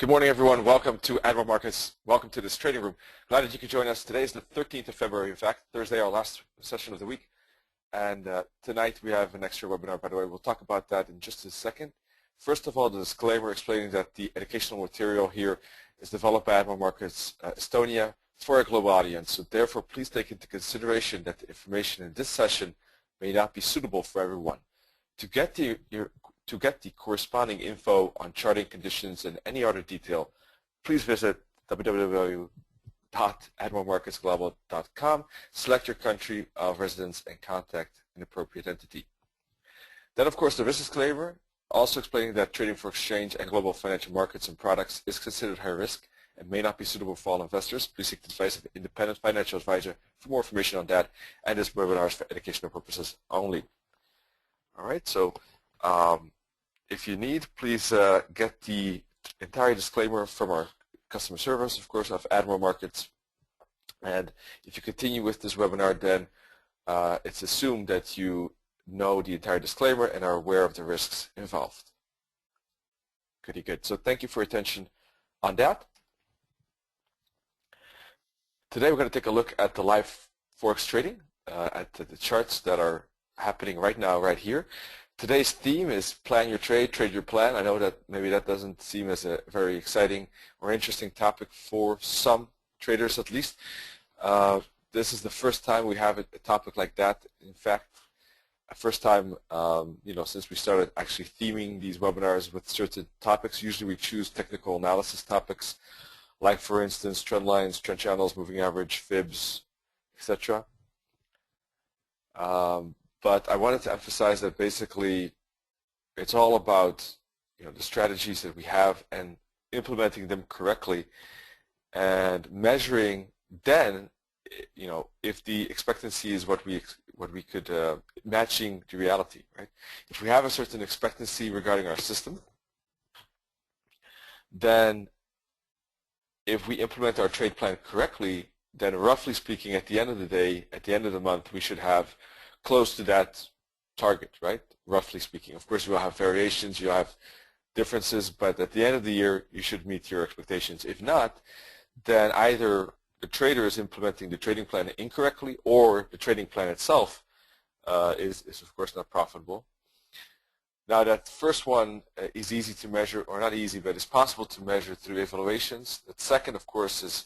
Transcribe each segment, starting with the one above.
Good morning, everyone. Welcome to Admiral Markets. Welcome to this trading room. Glad that you could join us. Today is the 13th of February, in fact, Thursday, our last session of the week. And tonight we have an extra webinar, by the way. We'll talk about that in just a second. First of all, the disclaimer explaining that the educational material here is developed by Admiral Markets Estonia for a global audience. So therefore, please take into consideration that the information in this session may not be suitable for everyone. To get the corresponding info on charting conditions and any other detail, please visit www.admiralmarketsglobal.com, select your country of residence, and contact an appropriate entity. Then, of course, the risk disclaimer, also explaining that trading for exchange and global financial markets and products is considered high risk and may not be suitable for all investors. Please seek the advice of an independent financial advisor for more information on that, and this webinar is for educational purposes only. All right, so if you need, please get the entire disclaimer from our customer service, of course, of Admiral Markets. And if you continue with this webinar, then it's assumed that you know the entire disclaimer and are aware of the risks involved. Pretty good. So thank you for your attention on that. Today we're going to take a look at the live Forex trading, at the charts that are happening right now, right here. Today's theme is plan your trade, trade your plan. I know that maybe that doesn't seem as a very exciting or interesting topic for some traders, at least. This is the first time we have a topic like that. In fact, first time since we started actually theming these webinars with certain topics. Usually we choose technical analysis topics, like for instance trend lines, trend channels, moving average, fibs, etc. But I wanted to emphasize that basically it's all about the strategies that we have and implementing them correctly and measuring then if the expectancy is what we could matching the reality, right? If we have a certain expectancy regarding our system, then if we implement our trade plan correctly, then roughly speaking, at the end of the day, at the end of the month, we should have close to that target, right? Roughly speaking. Of course, you'll have variations, you'll have differences, but at the end of the year, you should meet your expectations. If not, then either the trader is implementing the trading plan incorrectly, or the trading plan itself is of course not profitable. Now, that first one is easy to measure, or not easy, but it's possible to measure through evaluations. The second, of course, is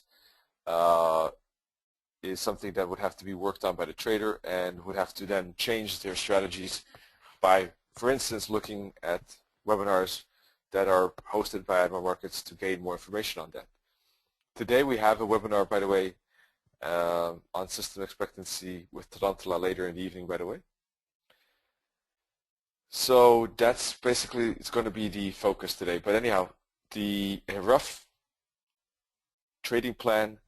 something that would have to be worked on by the trader and would have to then change their strategies by, for instance, looking at webinars that are hosted by Admiral Markets to gain more information on that. Today we have a webinar, by the way, on system expectancy with Tarantula later in the evening, by the way. So that's basically, it's going to be the focus today. But anyhow, a rough trading plan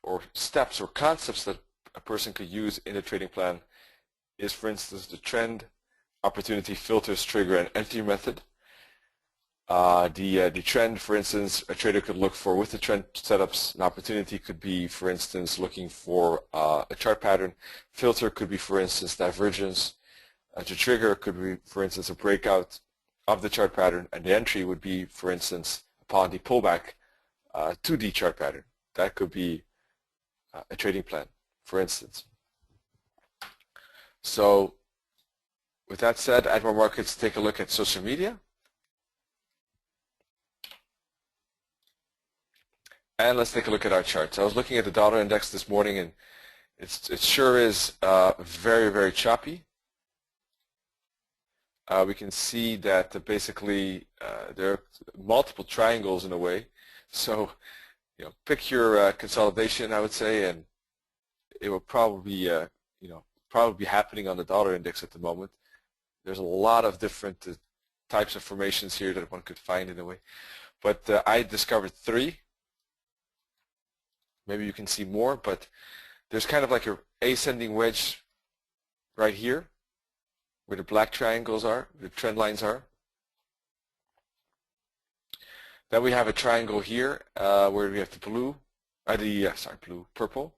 or steps or concepts that a person could use in a trading plan is, for instance, the trend, opportunity, filters, trigger, and entry method. The trend, for instance, a trader could look for with the trend setups. An opportunity could be, for instance, looking for a chart pattern. Filter could be, for instance, divergence. The trigger could be, for instance, a breakout of the chart pattern, and the entry would be, for instance, upon the pullback to the chart pattern. That could be a trading plan, for instance. So with that said, Admiral Markets, take a look at social media. And let's take a look at our charts. I was looking at the dollar index this morning, and it sure is very, very choppy. We can see that basically there are multiple triangles in a way. So pick your consolidation, I would say, and it will probably be happening on the dollar index at the moment. There's a lot of different types of formations here that one could find in a way, but I discovered 3. Maybe you can see more, but there's kind of like a ascending wedge right here, where the black triangles are, the trend lines are. Then we have a triangle here where we have the purple.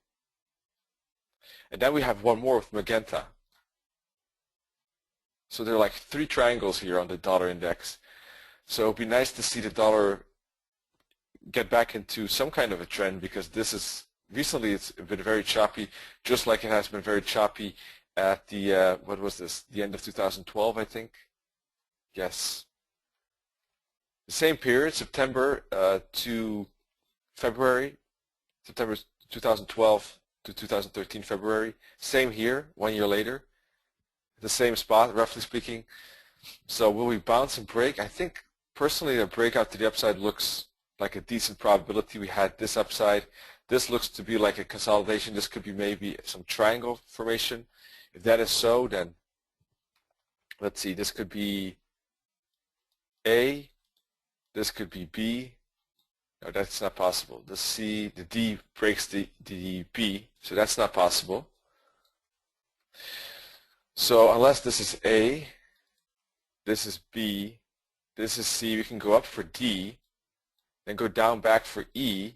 And then we have one more with magenta. So there are like 3 triangles here on the dollar index. So it would be nice to see the dollar get back into some kind of a trend, because this is recently it's been very choppy, just like it has been very choppy at the what was this? The end of 2012, I think. Yes, the same period, September to February, September 2012 to 2013 February. Same here, 1 year later, the same spot, roughly speaking. So will we bounce and break? I think personally a breakout to the upside looks like a decent probability. We had this upside. This looks to be like a consolidation. This could be maybe some triangle formation. If that is so, then let's see, this could be A, this could be B. No, that's not possible. The C, the D breaks the B, so that's not possible. So unless this is A, this is B, this is C, we can go up for D, then go down back for E,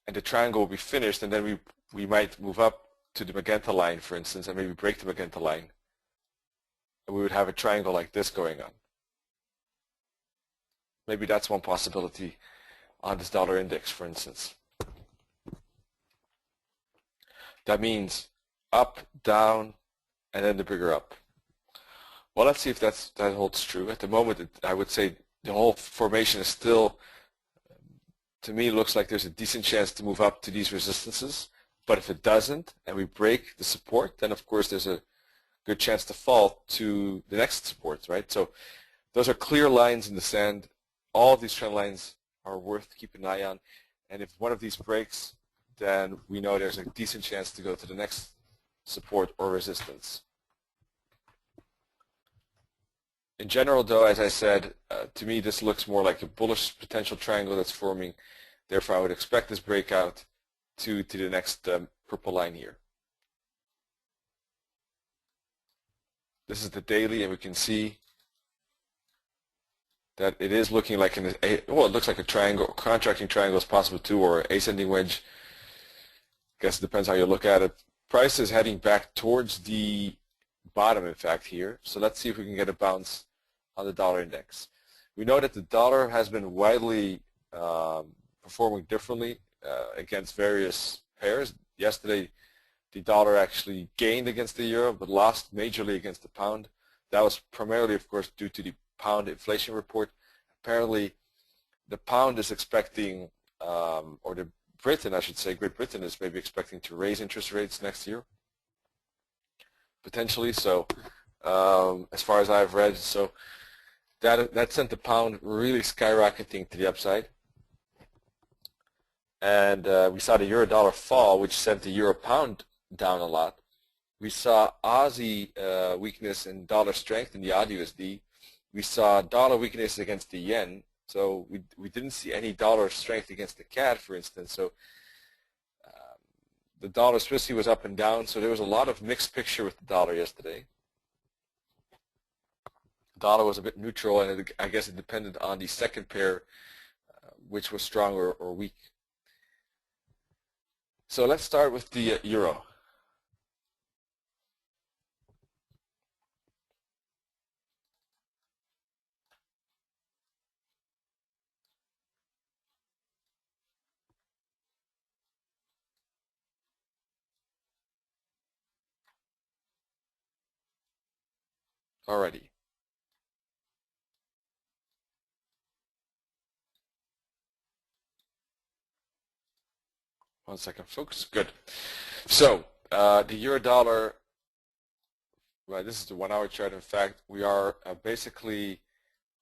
and the triangle will be finished, and then we might move up to the magenta line, for instance, and maybe break the magenta line. And we would have a triangle like this going on. Maybe that's one possibility on this dollar index, for instance. That means up, down, and then the bigger up. Well, let's see if that holds true. At the moment, I would say the whole formation is still, to me, looks like there's a decent chance to move up to these resistances. But if it doesn't, and we break the support, then of course there's a good chance to fall to the next support, right? So those are clear lines in the sand. All of these trend lines are worth keeping an eye on. And if one of these breaks, then we know there's a decent chance to go to the next support or resistance. In general, though, as I said, to me this looks more like a bullish potential triangle that's forming. Therefore, I would expect this breakout to the next purple line here. This is the daily, and we can see that it is looking like well, it looks like a triangle, contracting triangle is possible too, or ascending wedge. I guess it depends how you look at it. Price is heading back towards the bottom, in fact, here. So let's see if we can get a bounce on the dollar index. We know that the dollar has been widely performing differently against various pairs. Yesterday, the dollar actually gained against the euro, but lost majorly against the pound. That was primarily, of course, due to the pound inflation report. Apparently, the pound is expecting, or the Britain, I should say, Great Britain is maybe expecting to raise interest rates next year, potentially. So, as far as I've read, so that sent the pound really skyrocketing to the upside. And we saw the euro dollar fall, which sent the euro pound down a lot. We saw Aussie weakness and dollar strength in the AUD USD. We saw dollar weakness against the yen. So we didn't see any dollar strength against the CAD, for instance. So the dollar Swissy was up and down. So there was a lot of mixed picture with the dollar yesterday. The dollar was a bit neutral, and I guess it depended on the second pair, which was strong or weak. So let's start with the euro. Alrighty. One second, folks. Good. So the euro dollar, well, this is the 1 hour chart. In fact, we are basically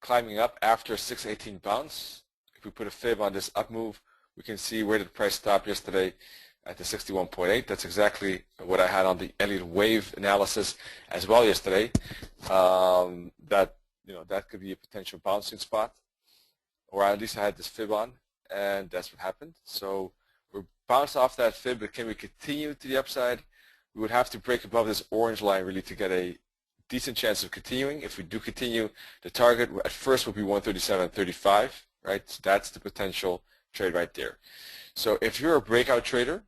climbing up after a 618 bounce. If we put a fib on this up move, we can see where did the price stop yesterday at the 61.8. That's exactly what I had on the Elliott wave analysis as well yesterday. That could be a potential bouncing spot, or at least I had this fib on, and that's what happened. So we're bounced off that fib, but can we continue to the upside? We would have to break above this orange line really to get a decent chance of continuing. If we do continue, the target at first will be 137.35, right? So that's the potential trade right there. So if you're a breakout trader,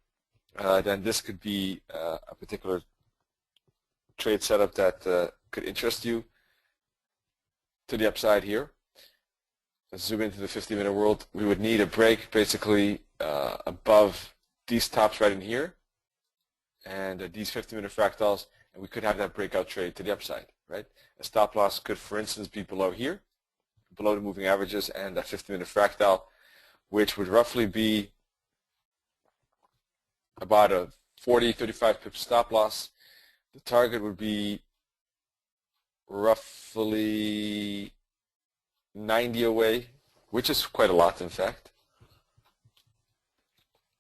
then this could be a particular trade setup that could interest you. to the upside here. Let's zoom into the 50-minute world. We would need a break basically above these tops right in here and these 50-minute fractals, and we could have that breakout trade to the upside, right? A stop loss could, for instance, be below here, below the moving averages and that 50-minute fractal, which would roughly be about a 40, 35 pip stop loss. The target would be roughly 90 away, which is quite a lot, in fact.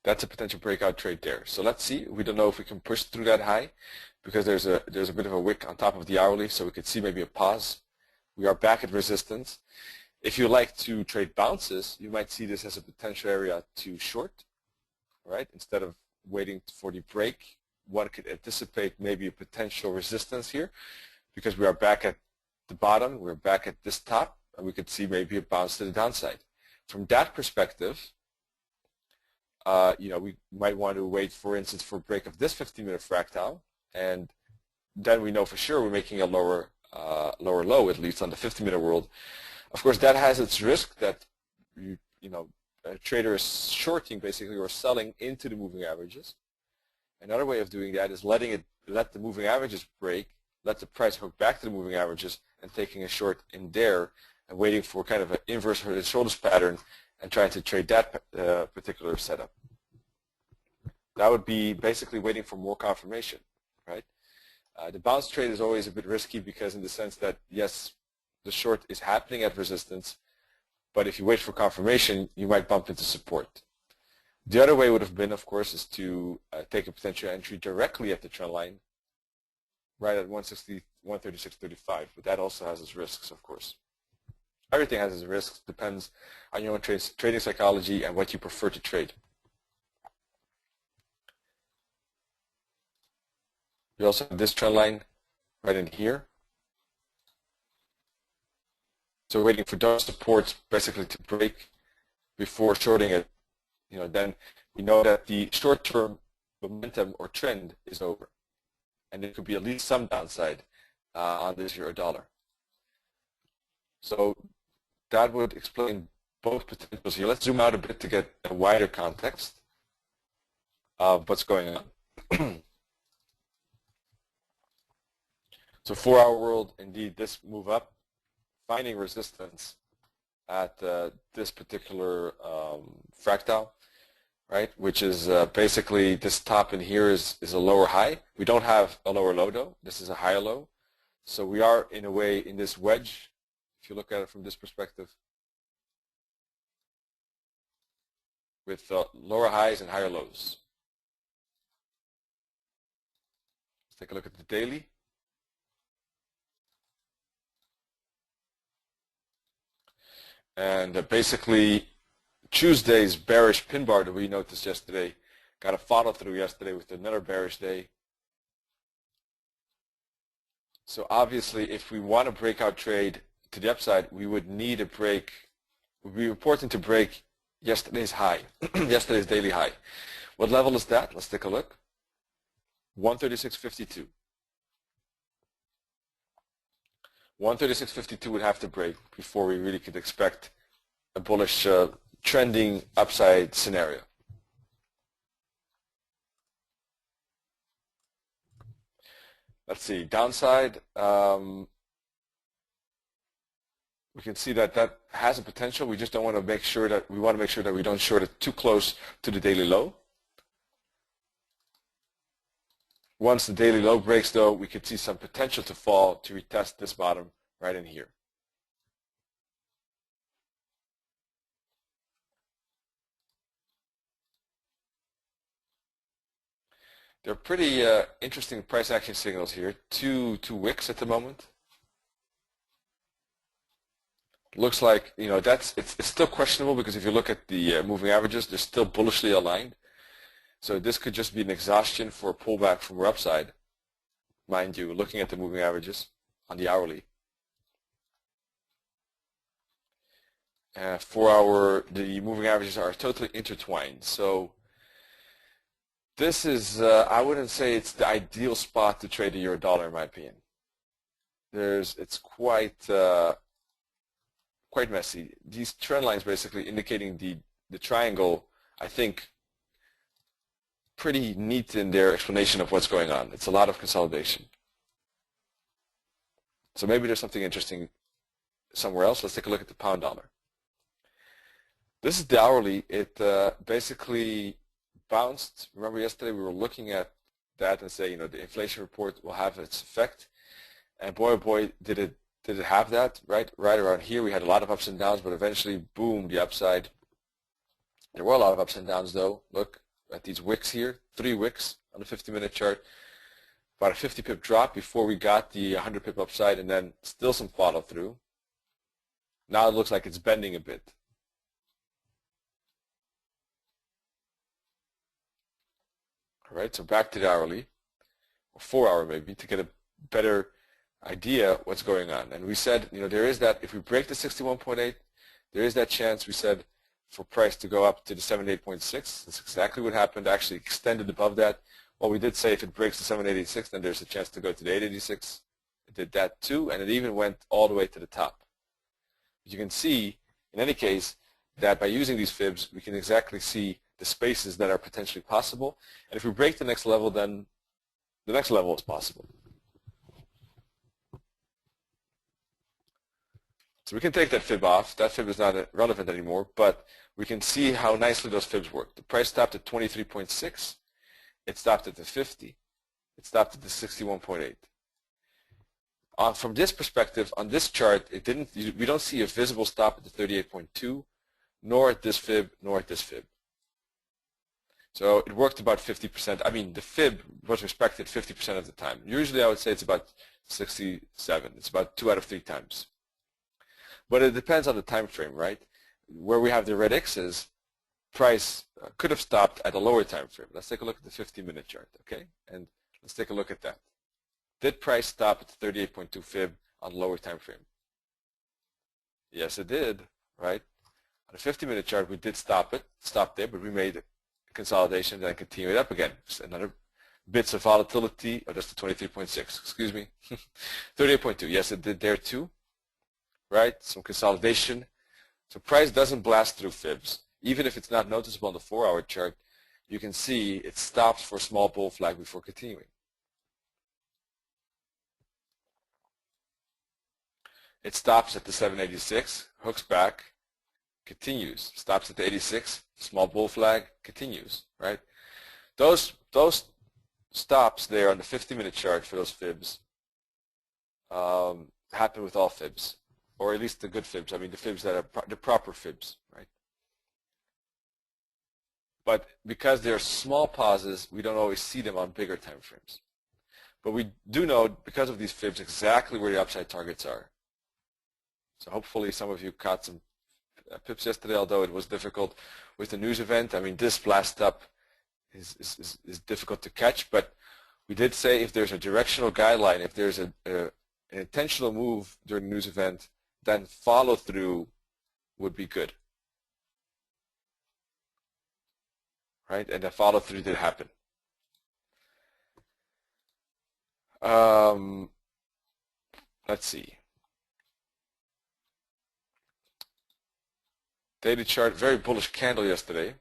That's a potential breakout trade there. So let's see. We don't know if we can push through that high because there's a bit of a wick on top of the hourly, so we could see maybe a pause. We are back at resistance. If you like to trade bounces, you might see this as a potential area to short, right? Instead of waiting for the break, one could anticipate maybe a potential resistance here because we are back at the bottom, we're back at this top, and we could see maybe a bounce to the downside. From that perspective, we might want to wait, for instance, for a break of this 50-minute fractal, and then we know for sure we're making a lower low, at least on the 50-minute world. Of course, that has its risk that a trader is shorting basically or selling into the moving averages. Another way of doing that is let the moving averages break, let the price hook back to the moving averages, and taking a short in there and waiting for kind of an inverse head and shoulders pattern and trying to trade that particular setup. That would be basically waiting for more confirmation, right? The bounce trade is always a bit risky because in the sense that, yes, the short is happening at resistance, but if you wait for confirmation, you might bump into support. The other way would have been, of course, is to take a potential entry directly at the trend line, right at 136.35, but that also has its risks, of course. Everything has its risks, depends on your own trading psychology and what you prefer to trade. You also have this trend line right in here. So waiting for those supports basically to break before shorting it, then we know that the short-term momentum or trend is over. And there could be at least some downside on this euro dollar. So that would explain both potentials here. Let's zoom out a bit to get a wider context of what's going on. So 4-hour world, indeed, this move up, finding resistance at this particular fractal, right? Which is basically this top in here is a lower high. We don't have a lower low though. This is a higher low. So we are in a way in this wedge, if you look at it from this perspective, with lower highs and higher lows. Let's take a look at the daily. And basically, Tuesday's bearish pin bar that we noticed yesterday got a follow through yesterday with another bearish day. So obviously, if we want a breakout trade to the upside, we would need a break. It would be important to break yesterday's high, yesterday's daily high. What level is that? Let's take a look. 136.52. 136.52 would have to break before we really could expect a bullish trending upside scenario. Let's see, downside. We can see that that has a potential. We just don't want to make sure that we don't short it too close to the daily low. Once the daily low breaks, though, we could see some potential to fall to retest this bottom right in here. They're pretty interesting price action signals here. Two wicks at the moment. Looks like it's still questionable because if you look at the moving averages, they're still bullishly aligned. So this could just be an exhaustion for a pullback from our upside, mind you, looking at the moving averages on the hourly. 4-hour, the moving averages are totally intertwined. So this is, I wouldn't say it's the ideal spot to trade the euro dollar in my opinion. It's quite quite messy. These trend lines basically indicating the triangle, I think, pretty neat in their explanation of what's going on. It's a lot of consolidation. So maybe there's something interesting somewhere else. Let's take a look at the pound dollar. This is the hourly. It basically bounced. Remember yesterday we were looking at that and say, the inflation report will have its effect. And boy, oh boy, did it have that, right? Right around here we had a lot of ups and downs, but eventually, boom, the upside. There were a lot of ups and downs though. Look at these wicks here, 3 wicks on the 50-minute chart. About a 50 pip drop before we got the 100 pip upside, and then still some follow through. Now it looks like it's bending a bit. All right, so back to the hourly, or 4-hour maybe, to get a better idea what's going on. And we said, there is that, if we break the 61.8, there is that chance, we said, for price to go up to the 78.6. That's exactly what happened, actually extended above that. Well, we did say if it breaks the 786, then there's a chance to go to the 886. It did that too, and it even went all the way to the top. You can see, in any case, that by using these fibs, we can exactly see the spaces that are potentially possible. And if we break the next level, then the next level is possible. So we can take that fib off. That fib is not relevant anymore, but we can see how nicely those fibs work. The price stopped at 23.6. It stopped at the 50. It stopped at the 61.8. From this perspective, on this chart, we don't see a visible stop at the 38.2, nor at this fib, nor at this fib. So it worked about 50%. I mean, the fib was respected 50% of the time. Usually I would say it's about 67. It's about 2 out of 3 times. But it depends on the time frame, right? Where we have the red X's, price could have stopped at a lower time frame. Let's take a look at the 50-minute chart, okay? And let's take a look at that. Did price stop at the 38.2 fib on lower time frame? Yes, it did, right? On the 50-minute chart, we did stop there, but we made a consolidation, then continued up again. Just another bits of volatility. Oh, that's the 23.6, excuse me. 38.2, yes, it did there too, right? Some consolidation. So price doesn't blast through fibs. Even if it's not noticeable on the 4-hour chart, you can see it stops for a small bull flag before continuing. It stops at the 786, hooks back, continues. Stops at the 86, small bull flag, continues, right? Those stops there on the 50-minute chart for those fibs happen with all fibs, or at least the good fibs. I mean, the fibs that are the proper fibs, right? But because they're small pauses, we don't always see them on bigger time frames. But we do know, because of these fibs, exactly where the upside targets are. So hopefully some of you caught some pips yesterday, although it was difficult with the news event. I mean, this blast up is difficult to catch, but we did say if there's a directional guideline, if there's an intentional move during the news event, then follow through would be good. Right? And the follow through did happen. Let's see. Daily chart, very bullish candle yesterday.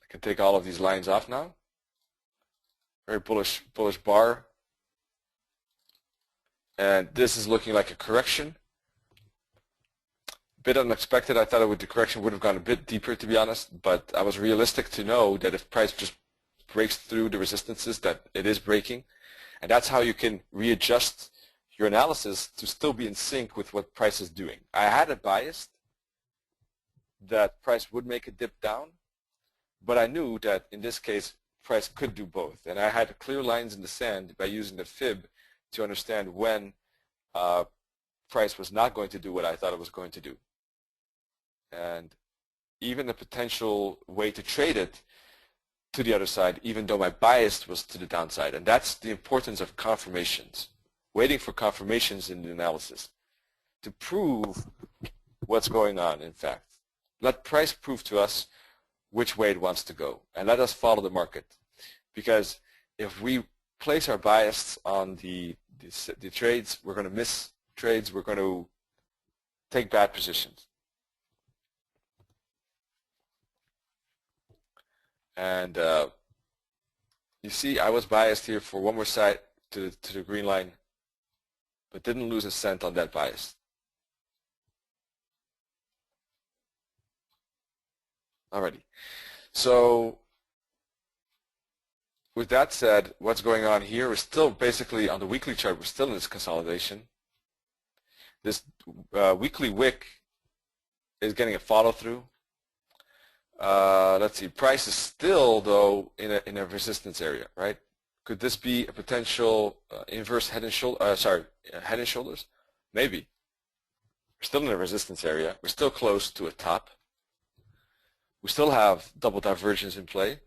I can take all of these lines off now. Very bullish bar. And this is looking like a correction. A bit unexpected. I thought the correction would have gone a bit deeper, to be honest, but I was realistic to know that if price just breaks through the resistances, that it is breaking. And that's how you can readjust your analysis to still be in sync with what price is doing. I had a bias that price would make a dip down, but I knew that in this case price could do both. And I had clear lines in the sand by using the fib to understand when price was not going to do what I thought it was going to do. And even the potential way to trade it to the other side, even though my bias was to the downside. And that's the importance of confirmations. Waiting for confirmations in the analysis to prove what's going on, in fact. Let price prove to us which way it wants to go, and let us follow the market. Because if we place our bias on the the trades. We're going to miss trades. We're going to take bad positions. And you see, I was biased here for one more side to the green line, but didn't lose a cent on that bias. Alrighty. So with that said, what's going on here? We're still basically on the weekly chart. We're still in this consolidation. This weekly wick is getting a follow through. Let's see. Price is still though in a resistance area, right? Could this be a potential inverse head and head and shoulders? Maybe. We're still in a resistance area. We're still close to a top. We still have double divergence in play.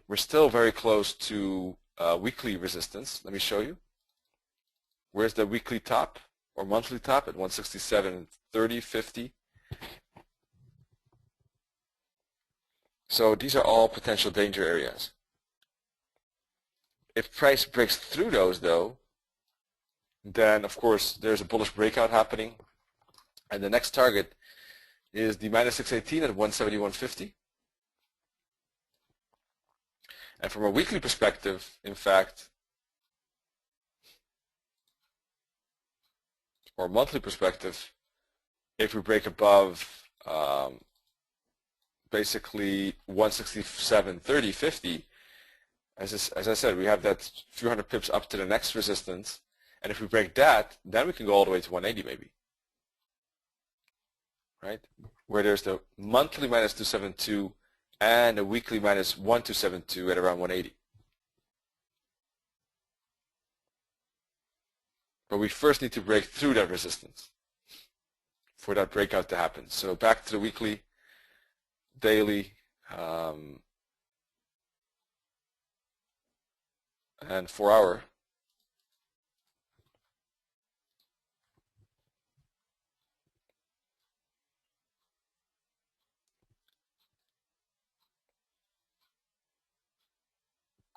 We're still very close to weekly resistance. Let me show you. Where's the weekly top or monthly top at 167.30, 50? So these are all potential danger areas. If price breaks through those though, then of course there's a bullish breakout happening, and the next target is the minus 618 at 171.50. And from a weekly perspective, in fact, or monthly perspective, if we break above basically 167.30, 50, as I said, we have that few hundred pips up to the next resistance, and if we break that, then we can go all the way to 180 maybe, right? Where there's the monthly minus 272 and a weekly minus 1272 at around 180. But we first need to break through that resistance for that breakout to happen. So back to the weekly, daily, and 4 hour.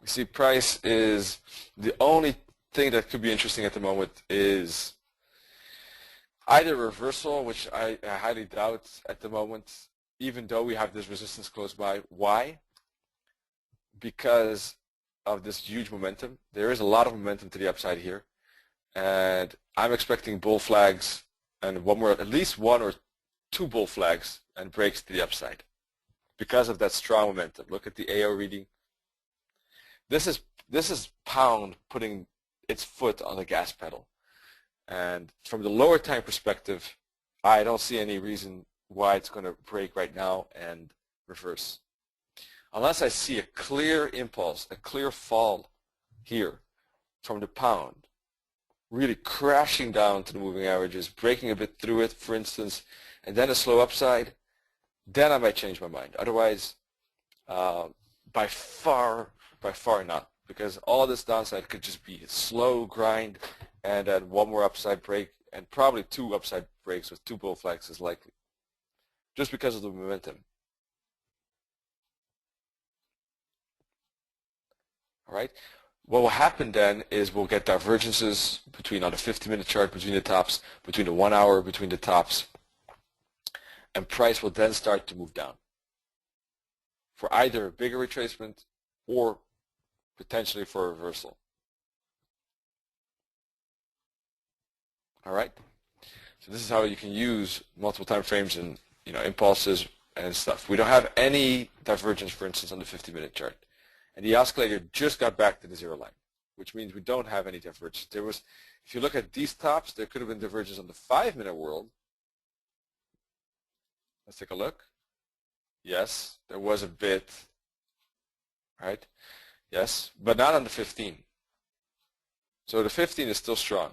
You see, price is the only thing that could be interesting at the moment is either reversal, which I highly doubt at the moment, even though we have this resistance close by. Why? Because of this huge momentum. There is a lot of momentum to the upside here, and I'm expecting bull flags and at least one or two bull flags and breaks to the upside because of that strong momentum. Look at the AO reading. This is pound putting its foot on the gas pedal, and from the lower time perspective, I don't see any reason why it's going to break right now and reverse. Unless I see a clear impulse, a clear fall here from the pound, really crashing down to the moving averages, breaking a bit through it, for instance, and then a slow upside, then I might change my mind. Otherwise, by far not, because all this downside could just be a slow grind and then one more upside break, and probably two upside breaks with two bull flags is likely, just because of the momentum. All right. What will happen then is we'll get divergences between, on the 50-minute chart, between the tops, between the 1 hour, between the tops, and price will then start to move down for either a bigger retracement or potentially for a reversal. All right. So this is how you can use multiple time frames and impulses and stuff. We don't have any divergence, for instance, on the 50-minute chart. And the oscillator just got back to the zero line, which means we don't have any divergence. There was, if you look at these tops, there could have been divergence on the 5-minute world. Let's take a look. Yes, there was a bit, right? Yes, but not on the 15. So the 15 is still strong.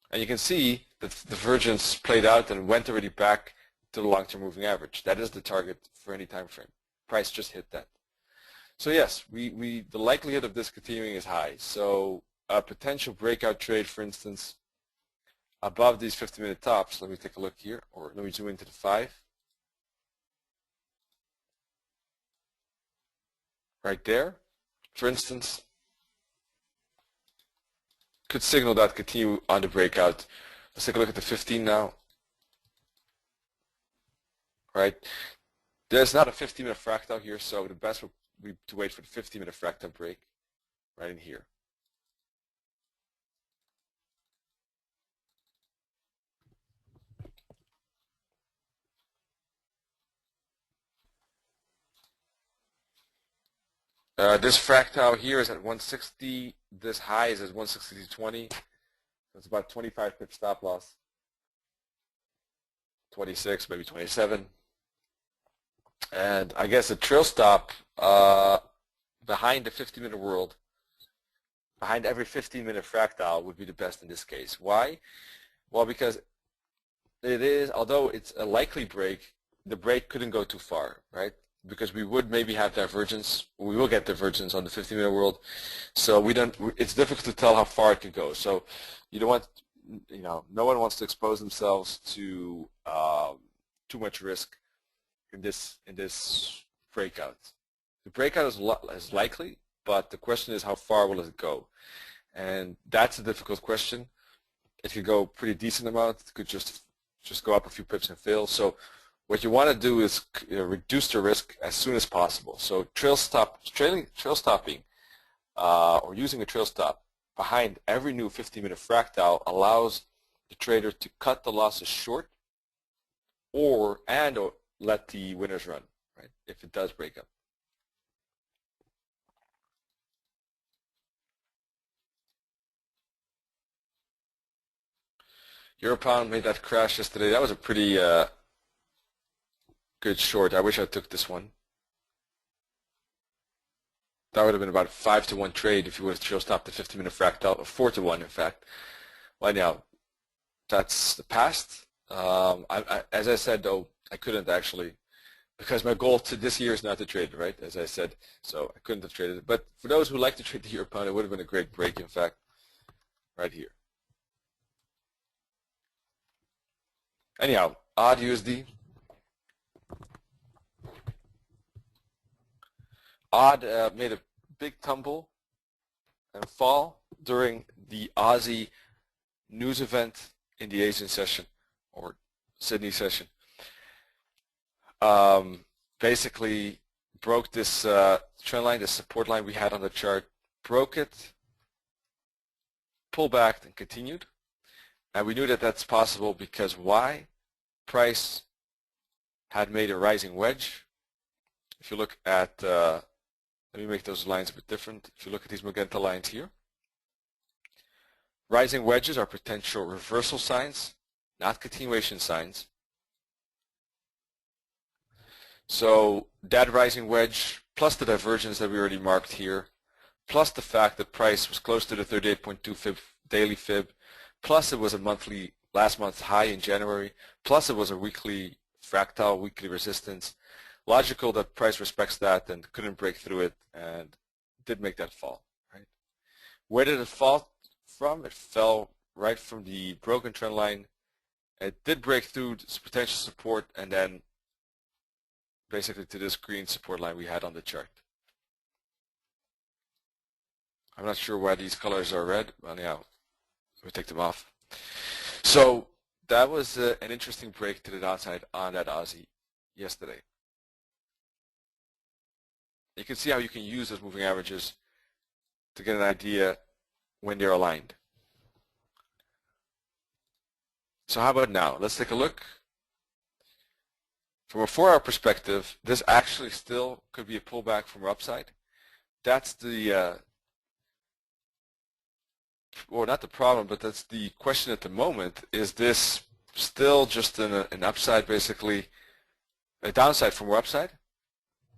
And you can see that the divergence played out and went already back to the long-term moving average. That is the target for any time frame. Price just hit that. So yes, the likelihood of this continuing is high. So a potential breakout trade, for instance, above these 50-minute tops, let me take a look here, or let me zoom into the 5. Right there, for instance, could signal that continue on the breakout. Let's take a look at the 15 now. Right, there's not a 15-minute fractal here, so the best would be to wait for the 15-minute fractal break right in here. This fractal here is at 160. This high is at 160.20. So it's about 25 pip stop loss. 26, maybe 27. And I guess a trail stop behind the 15-minute world, behind every 15-minute fractal would be the best in this case. Why? Well, because it is, although it's a likely break, the break couldn't go too far, right? Because we would maybe have divergence. We will get divergence on the 15-minute world. So we don't. It's difficult to tell how far it could go. So you don't want, no one wants to expose themselves to too much risk in this breakout. The breakout is likely, but the question is how far will it go? And that's a difficult question. It could go pretty decent amount. It could just go up a few pips and fail. So what you want to do is reduce the risk as soon as possible. So trail stopping or using a trail stop behind every new 15-minute fractal allows the trader to cut the losses short or let the winners run, right, if it does break up. Europound made that crash yesterday. That was a pretty good short. I wish I took this one. That would have been about a 5-to-1 trade if you would have trail stopped the 15-minute fractal, or 4-to-1 in fact. Well, now that's the past. As I said, though, I couldn't actually, because my goal to this year is not to trade it, right? As I said, so I couldn't have traded it. But for those who like to trade the Europound, it would have been a great break, in fact, right here. Anyhow, odd USD. Odd made a big tumble and fall during the Aussie news event in the Asian session or Sydney session. Basically broke this trend line, this support line we had on the chart, broke it, pulled back and continued. And we knew that that's possible because why? Price had made a rising wedge. If you look at let me make those lines a bit different. If you look at these magenta lines here, rising wedges are potential reversal signs, not continuation signs. So that rising wedge, plus the divergence that we already marked here, plus the fact that price was close to the 38.2 fib daily fib, plus it was a last month's high in January, plus it was a weekly fractal, weekly resistance. Logical that price respects that and couldn't break through it and did make that fall, right? Where did it fall from? It fell right from the broken trend line. It did break through potential support and then basically to this green support line we had on the chart. I'm not sure why these colors are red. Well, yeah, we take them off. So that was an interesting break to the downside on that Aussie yesterday. You can see how you can use those moving averages to get an idea when they're aligned. So how about now? Let's take a look. From a 4-hour perspective, this actually still could be a pullback from our upside. That's the, or not the problem, but that's the question at the moment. Is this still just an upside, basically, a downside from our upside?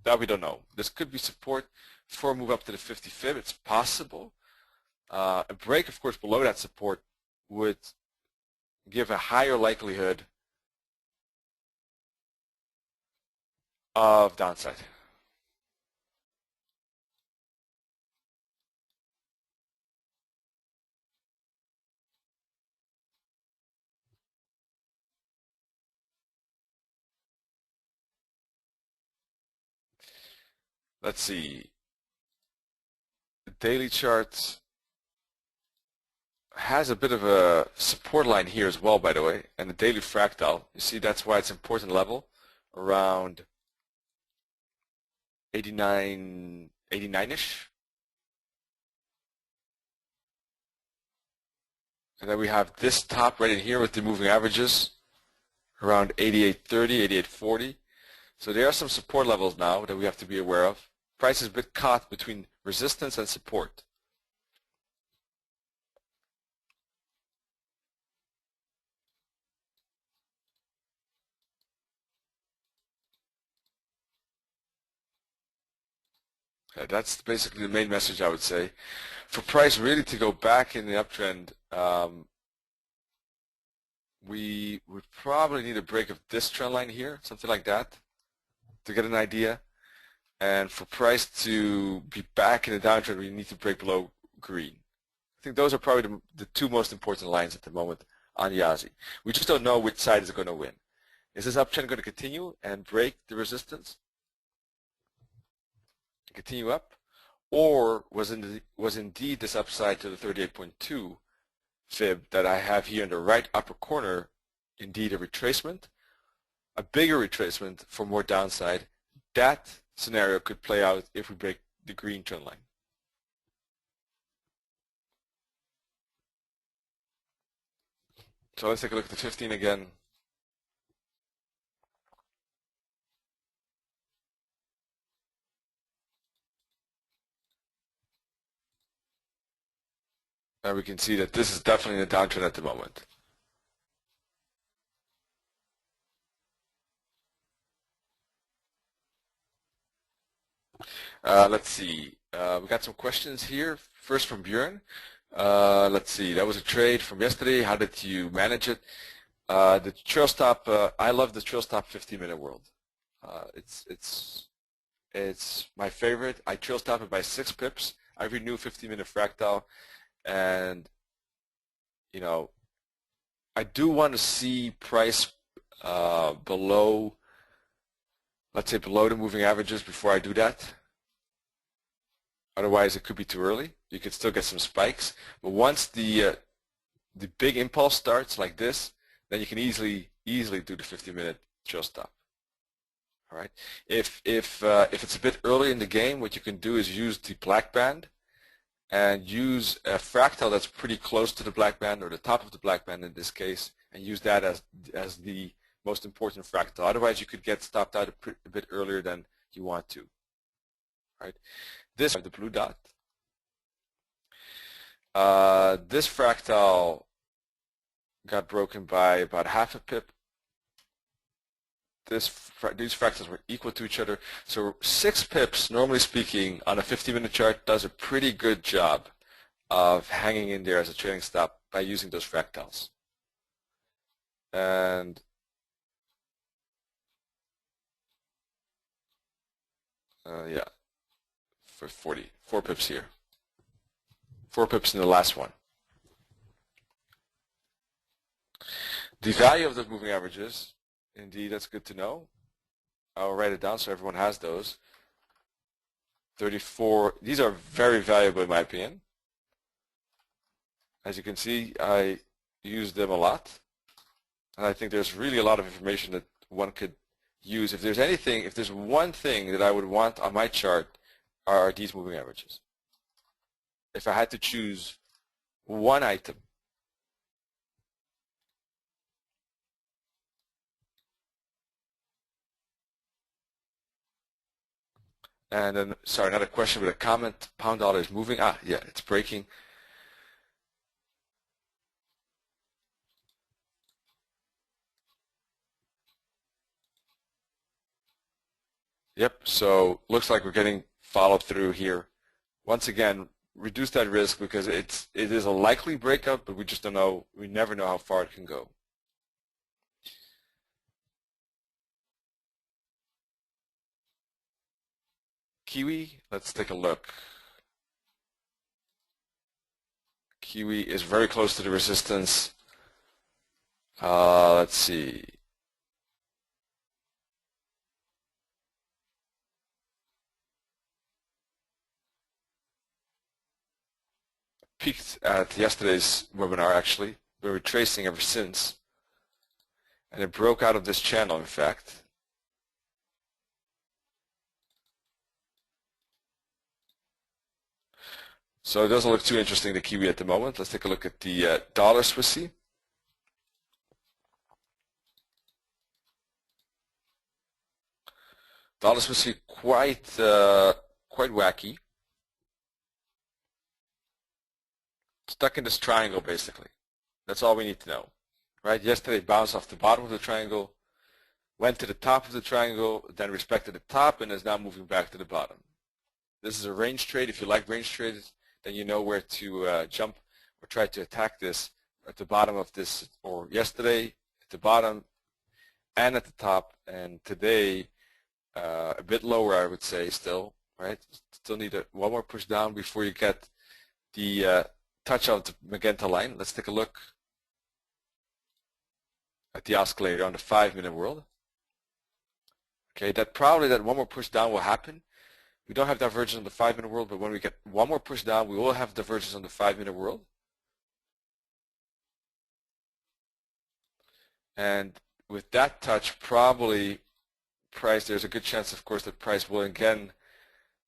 That we don't know. This could be support for a move up to the 50 fib. It's possible. A break, of course, below that support would give a higher likelihood of downside. Let's see. The daily charts has a bit of a support line here as well, by the way, and the daily fractal. You see, that's why it's an important level around 89-ish. And then we have this top right in here with the moving averages around 88.30, 88.40. So there are some support levels now that we have to be aware of. Price is a bit caught between resistance and support. That's basically the main message, I would say. For price really to go back in the uptrend, we would probably need a break of this trend line here, something like that, to get an idea. And for price to be back in the downtrend, we need to break below green. I think those are probably the two most important lines at the moment on Yazi. We just don't know which side is going to win. Is this uptrend going to continue and break the resistance? Continue up? Or was indeed this upside to the 38.2 fib that I have here in the right upper corner indeed a retracement? A bigger retracement for more downside. That scenario could play out if we break the green trend line. So let's take a look at the 15 again. And we can see that this is definitely in a downtrend at the moment. Let's see. We got some questions here. First from Björn. Let's see. That was a trade from yesterday. How did you manage it? The trail stop. I love the trail stop 15-minute world. It's my favorite. I trail stop it by 6 pips. I renew 15-minute fractal, and you know, I do want to see price below, let's say below the moving averages before I do that. Otherwise, it could be too early. You could still get some spikes, but once the big impulse starts like this, then you can easily do the 15-minute trail stop. All right. If it's a bit early in the game, what you can do is use the black band and use a fractal that's pretty close to the black band, or the top of the black band in this case, and use that as the most important fractal. Otherwise, you could get stopped out a bit earlier than you want to. All right. This the blue dot. This fractal got broken by about half a pip. These fractals were equal to each other. So 6 pips, normally speaking, on a 50-minute chart does a pretty good job of hanging in there as a trailing stop by using those fractals. And yeah, for 4 pips here. 4 pips in the last one. The value of the moving averages, indeed, that's good to know. I'll write it down so everyone has those. 34, these are very valuable in my opinion. As you can see, I use them a lot. And I think there's really a lot of information that one could use. If there's one thing that I would want on my chart are these moving averages. If I had to choose one item, and then, sorry, not a question, but a comment, pound dollar is moving. Ah, yeah, it's breaking. Yep, so looks like we're getting followed through here. Once again, reduce that risk because it is a likely breakup, but we just don't know, we never know how far it can go. Kiwi, let's take a look. Kiwi is very close to the resistance. Let's see. peaked at yesterday's webinar actually. We were tracing ever since. And it broke out of this channel, in fact. So it doesn't look too interesting, the Kiwi at the moment. Let's take a look at the dollar Swissy. Dollar Swissy quite wacky. Stuck in this triangle, basically. That's all we need to know. Right? Yesterday bounced off the bottom of the triangle, went to the top of the triangle, then respected the top, and is now moving back to the bottom. This is a range trade. If you like range trades, then you know where to jump or try to attack this at the bottom of this, or yesterday at the bottom and at the top, and today a bit lower, I would say, still. Right? Still need one more push down before you get the touch of the magenta line. Let's take a look at the oscillator on the 5-minute world. Okay, that one more push down will happen. We don't have divergence on the 5-minute world, but when we get one more push down, we will have divergence on the 5-minute world. And with that touch, probably price, there's a good chance, of course, that price will again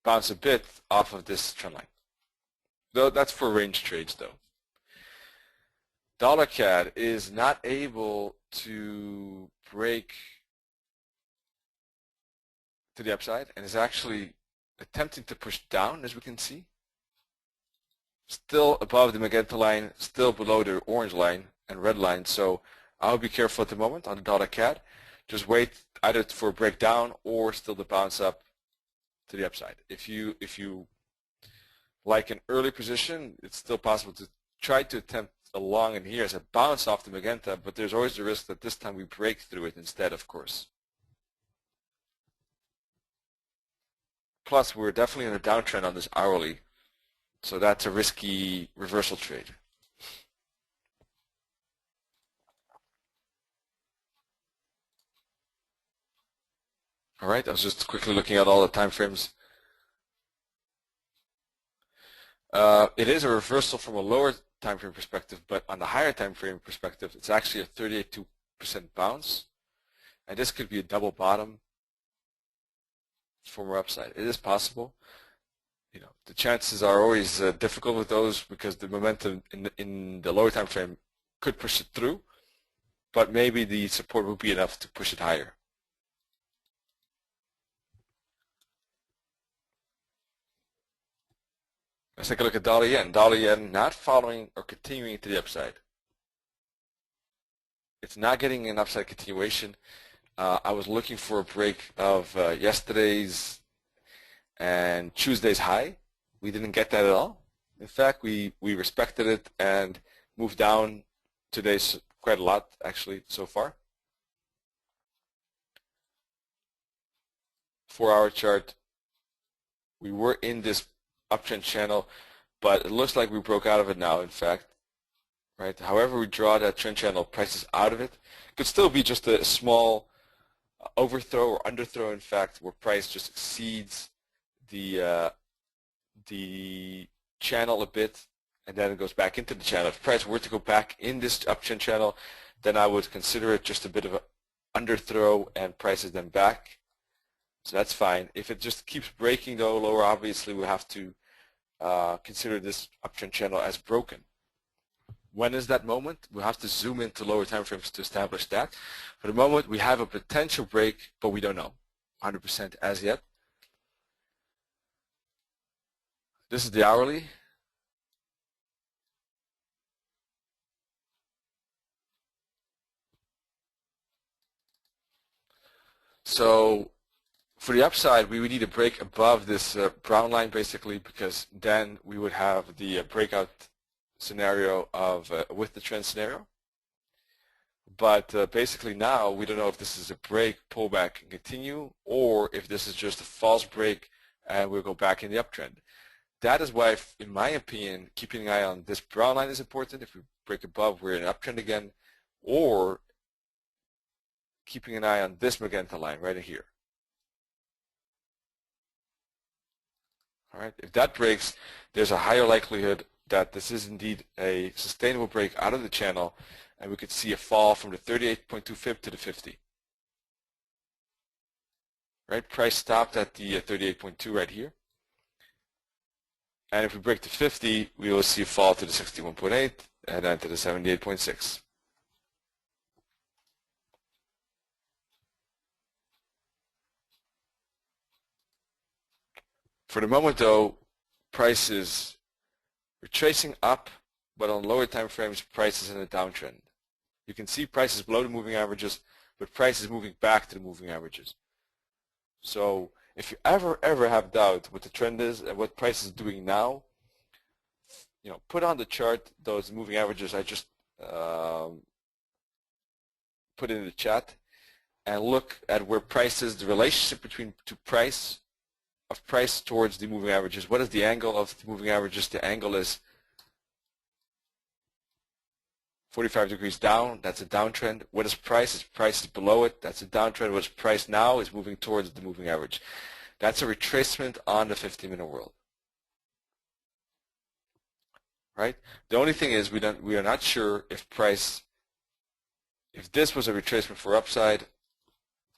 bounce a bit off of this trend line. Though that's for range trades, though. Dollar CAD is not able to break to the upside and is actually attempting to push down, as we can see. Still above the magenta line, still below the orange line and red line. So I'll be careful at the moment on the dollar CAD. Just wait either for a breakdown or still the bounce up to the upside. If you like an early position, it's still possible to try to attempt a long in here as a bounce off the magenta, but there's always the risk that this time we break through it instead, of course. Plus, we're definitely in a downtrend on this hourly, so that's a risky reversal trade. All right, I was just quickly looking at all the time frames. It is a reversal from a lower time frame perspective, but on the higher time frame perspective, it's actually a 38% bounce, and this could be a double bottom for more upside. It is possible. You know, the chances are always difficult with those because the momentum in the lower time frame could push it through, but maybe the support will be enough to push it higher. Let's take a look at dollar yen. Dollar yen not following or continuing to the upside. It's not getting an upside continuation. I was looking for a break of yesterday's and Tuesday's high. We didn't get that at all. In fact, we respected it and moved down today quite a lot, actually, so far. 4-hour chart, we were in this uptrend channel, but it looks like we broke out of it now, in fact. Right? However we draw that trend channel, prices out of it. It could still be just a small overthrow or underthrow, in fact, where price just exceeds the channel a bit, and then it goes back into the channel. If price were to go back in this uptrend channel, then I would consider it just a bit of an underthrow and price is then back. So that's fine. If it just keeps breaking though lower, obviously we have to consider this uptrend channel as broken. When is that moment? We'll have to zoom into lower time frames to establish that. For the moment, we have a potential break, but we don't know 100% as yet. This is the hourly. So for the upside, we would need a break above this brown line, basically, because then we would have the breakout scenario of with the trend scenario. But basically now we don't know if this is a break, pullback, and continue, or if this is just a false break and we'll go back in the uptrend. That is why, in my opinion, keeping an eye on this brown line is important. If we break above, we're in an uptrend again, or keeping an eye on this magenta line right here. All right, if that breaks, there's a higher likelihood that this is indeed a sustainable break out of the channel, and we could see a fall from the 38.2 fib to the 50. Right, price stopped at the 38.2 right here. And if we break the 50, we will see a fall to the 61.8 and then to the 78.6. For the moment though, price is retracing up, but on lower time frames, price is in a downtrend. You can see price is below the moving averages, but price is moving back to the moving averages. So if you ever have doubt what the trend is and what price is doing now, put on the chart those moving averages I just put in the chat, and look at where price is, the relationship between price towards the moving averages. What is the angle of the moving averages? The angle is 45 degrees down. That's a downtrend. What is price? Price is below it. That's a downtrend. What is price now? Is moving towards the moving average. That's a retracement on the 15-minute world. Right? The only thing is we are not sure if this was a retracement for upside,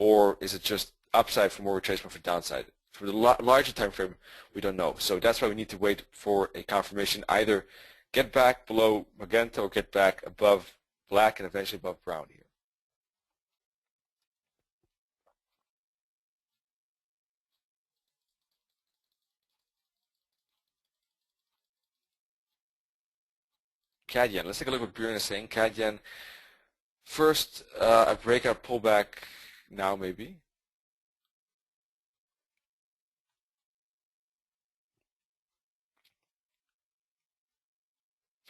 or is it just upside for more retracement for downside. For the larger time frame, we don't know. So that's why we need to wait for a confirmation, either get back below magenta or get back above black and eventually above brown here. CAD yen. Let's take a look at what Bjorn is saying. CAD yen. First, a breakout pullback now maybe.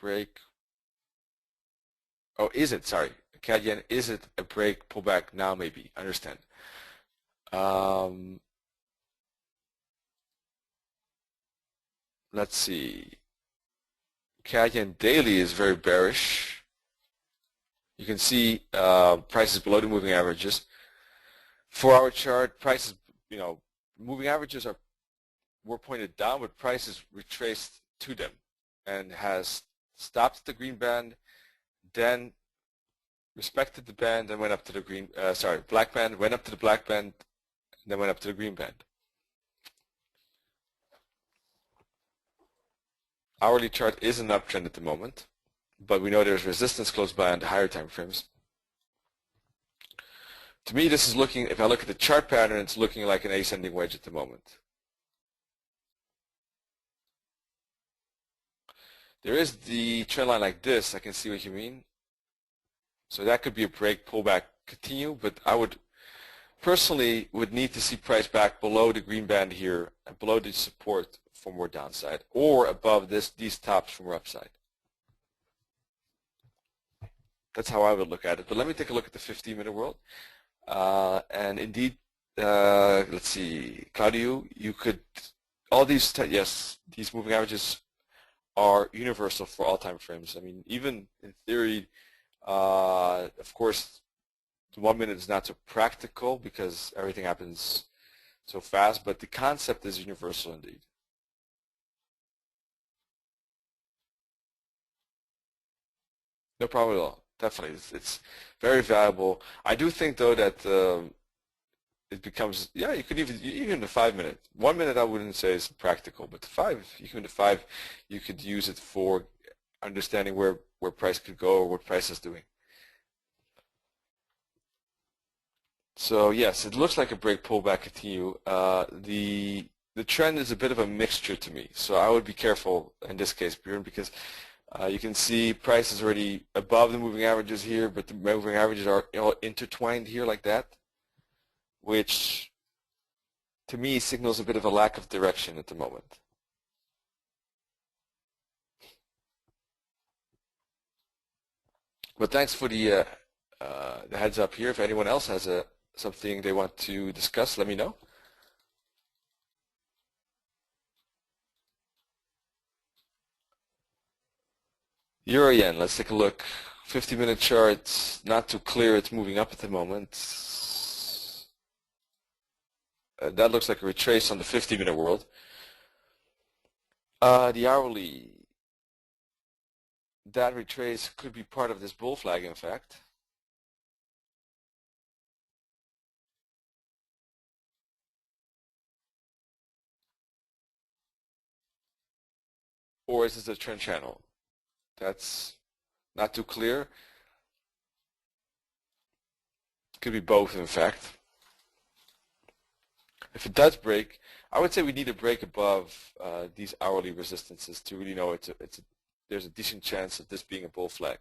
Break. Oh, is it? Sorry. CAD yen, is it a break pullback now maybe? Understand. Let's see. CAD yen daily is very bearish. You can see prices below the moving averages. 4-hour chart, prices, moving averages were pointed down, but prices retraced to them and has stopped at the green band, then respected the band, and went up to the black band, went up to the black band, then went up to the green band. Hourly chart is an uptrend at the moment, but we know there's resistance close by on the higher time frames. To me, this is looking, if I look at the chart pattern, it's looking like an ascending wedge at the moment. There is the trend line like this. I can see what you mean. So that could be a break, pullback, continue, but I would personally need to see price back below the green band here and below the support for more downside, or above these tops for more upside. That's how I would look at it. But let me take a look at the 15-minute world. And indeed, let's see, Claudio, you could, all these, yes, these moving averages are universal for all time frames. I mean, even in theory, of course, the 1 minute is not so practical because everything happens so fast, but the concept is universal indeed. No problem at all. Definitely, it's very valuable. I do think though that it becomes, yeah, you could even the 5 minute. 1 minute I wouldn't say is practical, but even the five, you could use it for understanding where price could go or what price is doing. So yes, it looks like a break pullback continue. The trend is a bit of a mixture to me, so I would be careful in this case, Bjorn, because you can see price is already above the moving averages here, but the moving averages are all intertwined here like that, which to me signals a bit of a lack of direction at the moment. But thanks for the heads up here. If anyone else has something they want to discuss, let me know. Euro yen, let's take a look. 50-minute chart, not too clear, it's moving up at the moment. That looks like a retrace on the 50-minute world. The hourly, that retrace could be part of this bull flag, in fact. Or is this a trend channel? That's not too clear. Could be both, in fact. If it does break, I would say we need a break above these hourly resistances to really know there's a decent chance of this being a bull flag.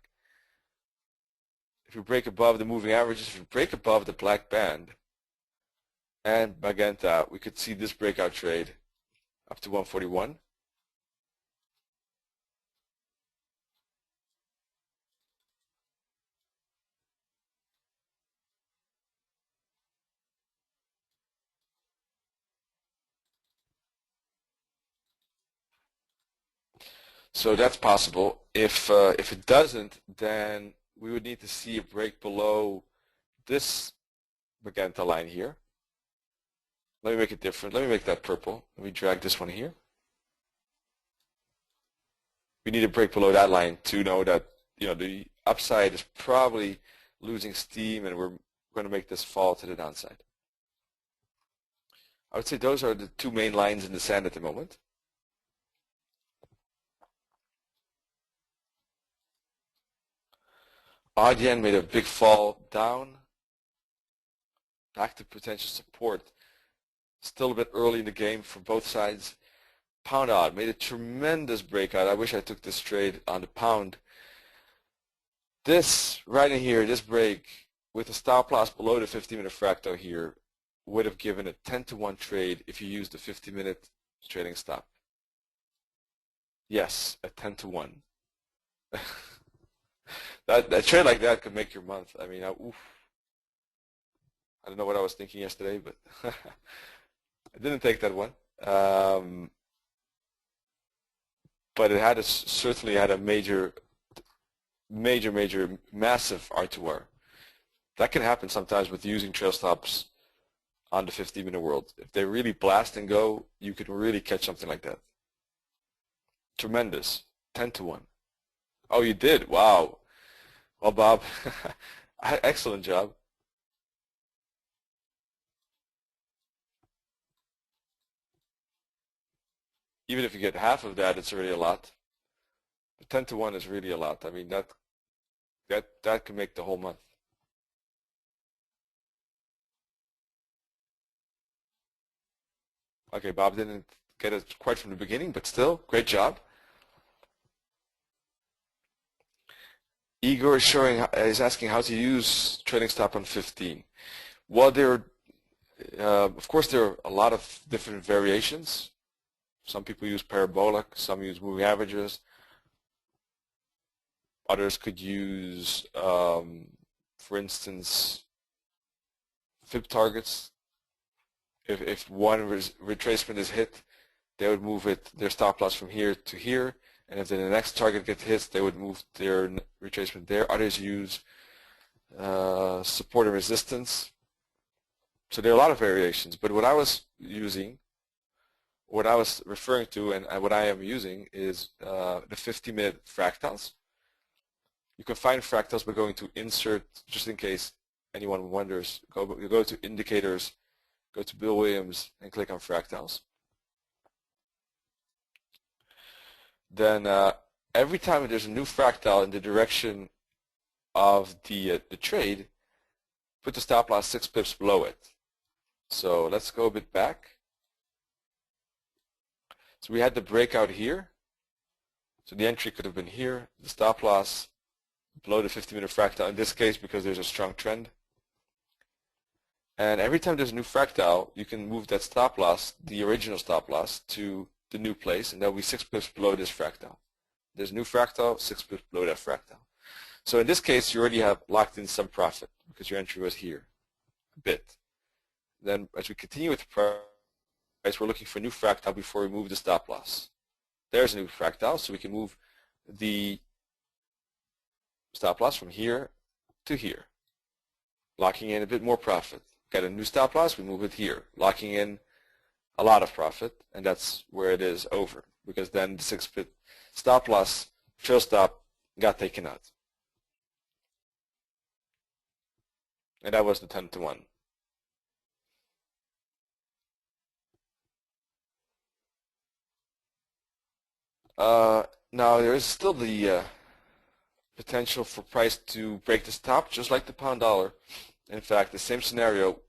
If you break above the moving averages, if you break above the black band and magenta, we could see this breakout trade up to 141. So that's possible. If it doesn't, then we would need to see a break below this magenta line here. Let me make it different. Let me make that purple. Let me drag this one here. We need a break below that line to know that the upside is probably losing steam and we're going to make this fall to the downside. I would say those are the two main lines in the sand at the moment. Odd yen made a big fall down, back to potential support. Still a bit early in the game for both sides. Pound odd made a tremendous breakout. I wish I took this trade on the pound. This right in here, this break with a stop loss below the 50-minute fractal here would have given a 10-to-1 trade if you used the 50-minute trading stop. Yes, a 10-to-1. That trade like that could make your month. I mean, oof. I don't know what I was thinking yesterday, but I didn't take that one. But it certainly had a major, massive R2R. That can happen sometimes with using trail stops on the 50-minute world. If they really blast and go, you can really catch something like that. Tremendous. 10-to-1. Oh, you did? Wow. Well, Bob, excellent job. Even if you get half of that, it's already a lot. But 10-to-1 is really a lot. I mean, that can make the whole month. Okay, Bob didn't get it quite from the beginning, but still, great job. Igor is asking how to use trading stop on 15. Well, of course, there are a lot of different variations. Some people use parabolic, some use moving averages. Others could use, for instance, fib targets. If one retracement is hit, they would move their stop loss from here to here. And if then the next target gets hit, they would move their retracement there. Others use support and resistance. So there are a lot of variations. But what I was using, what I was referring to, and what I am using is the 50-minute fractals. You can find fractals by going to Insert, just in case anyone wonders. You go to Indicators, go to Bill Williams, and click on Fractals. Then every time there's a new fractal in the direction of the trade, put the stop loss 6 pips below it. So let's go a bit back. So we had the breakout here. So the entry could have been here. The stop loss below the 50-minute fractal in this case because there's a strong trend. And every time there's a new fractal, you can move that stop loss, the original stop loss, to the new place, and that will be 6 pips below this fractal. There's a new fractal, 6 pips below that fractal. So in this case, you already have locked in some profit because your entry was here, a bit. Then as we continue with the price, we're looking for a new fractal before we move the stop loss. There's a new fractal, so we can move the stop loss from here to here, locking in a bit more profit. Got a new stop loss, we move it here, locking in a lot of profit, and that's where it is over, because then the 6 pip stop loss, trail stop, got taken out. And that was the 10 to 1. Now there is still the potential for price to break this top, just like the pound dollar. In fact, the same scenario,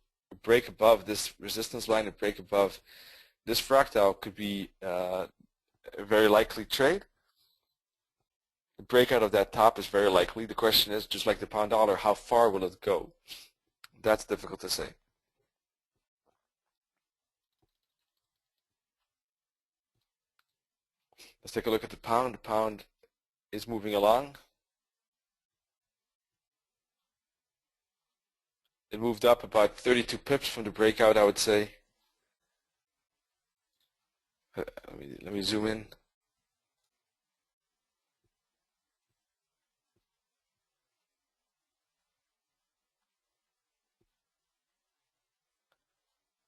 break above this resistance line and break above this fractal could be a very likely trade. The breakout of that top is very likely. The question is, just like the pound dollar, how far will it go? That's difficult to say. Let's take a look at the pound. The pound is moving along. It moved up about 32 pips from the breakout, I would say. Let me zoom in.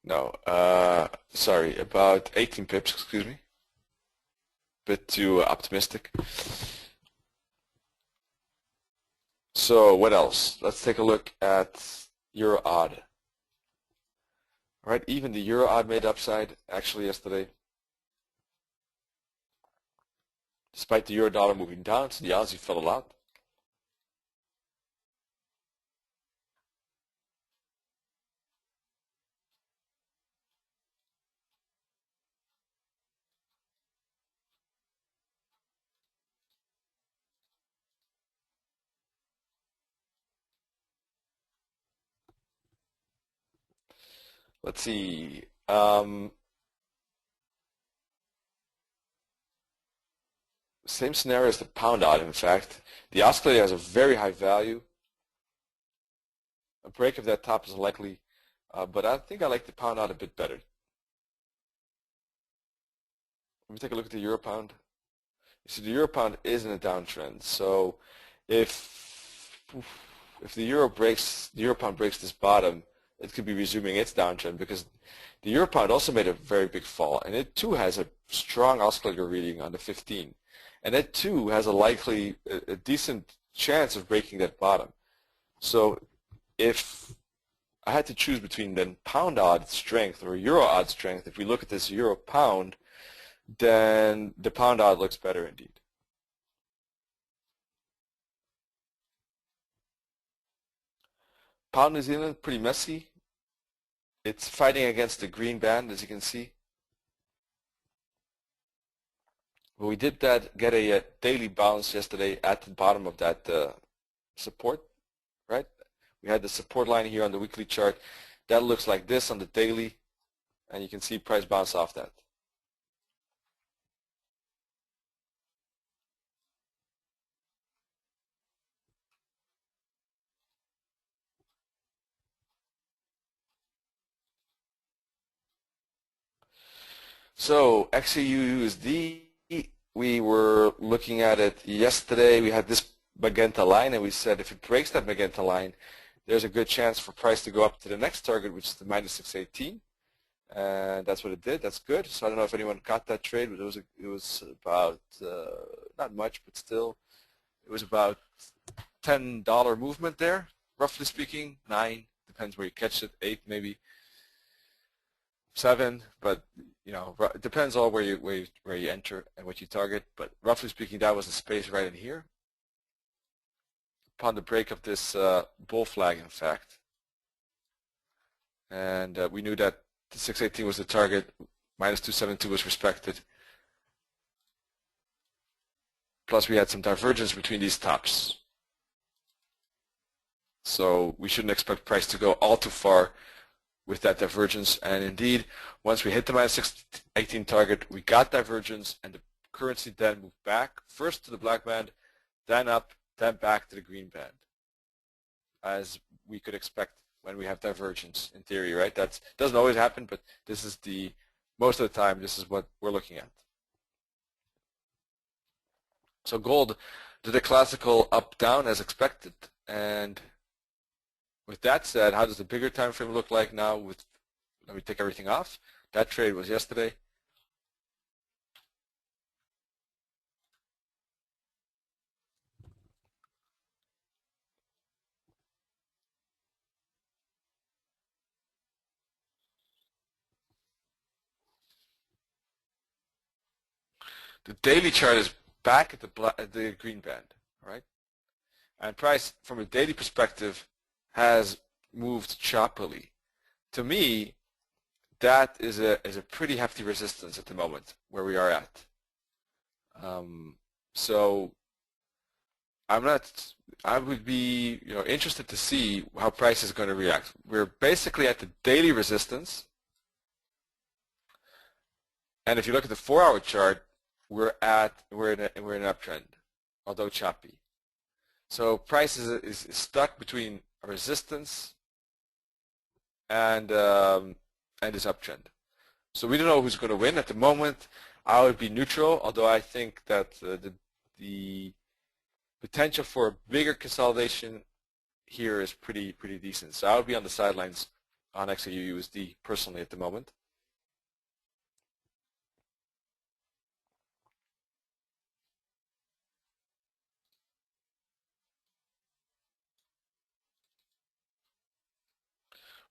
No, sorry, about 18 pips, excuse me. Bit too optimistic. So what else? Let's take a look at Euro odd. All right, even the Euro odd made upside actually yesterday. Despite the Euro dollar moving down, so the Aussie fell a lot. Let's see. Same scenario as the pound odd, in fact. The oscillator has a very high value. A break of that top is likely, but I think I like the pound odd a bit better. Let me take a look at the euro pound. You see, the euro pound is in a downtrend. So if the euro pound breaks this bottom, it could be resuming its downtrend, because the euro pound also made a very big fall, and it too has a strong oscillator reading on the 15, and it too has a decent chance of breaking that bottom. So if I had to choose between then pound odd strength or euro odd strength, if we look at this euro pound, then the pound odd looks better indeed. Pound New Zealand, pretty messy. It's fighting against the green band, as you can see. But we did get a daily bounce yesterday at the bottom of that support, right? We had the support line here on the weekly chart. That looks like this on the daily, and you can see price bounce off that. So XAUUSD, we were looking at it yesterday. We had this magenta line, and we said if it breaks that magenta line, there's a good chance for price to go up to the next target, which is the minus 618. And that's what it did. That's good. So I don't know if anyone caught that trade, but it was about not much, but still, it was about $10 movement there, roughly speaking. 9, depends where you catch it. 8 maybe. 7, but you know, it depends all where you enter and what you target. But roughly speaking, that was the space right in here. Upon the break of this bull flag, in fact, and we knew that the 618 was the target. Minus 272 was respected. Plus, we had some divergence between these tops. So we shouldn't expect price to go all too far with that divergence. And indeed, once we hit the minus 618 target, we got divergence, and the currency then moved back, first to the black band, then up, then back to the green band, as we could expect when we have divergence in theory, right? That doesn't always happen, but this is most of the time, this is what we're looking at. So gold did a classical up-down as expected, and with that said, how does the bigger time frame look like now? Let me take everything off. That trade was yesterday. The daily chart is back at the green band, right? And price, from a daily perspective, has moved choppily. To me, that is a pretty hefty resistance at the moment where we are at. So I would be interested to see how price is going to react. We're basically at the daily resistance, and if you look at the 4-hour chart, we're in an uptrend, although choppy. So price is stuck between a resistance and this uptrend. So we don't know who's going to win at the moment. I would be neutral, although I think that the potential for a bigger consolidation here is pretty decent. So I would be on the sidelines on XAU-USD personally at the moment.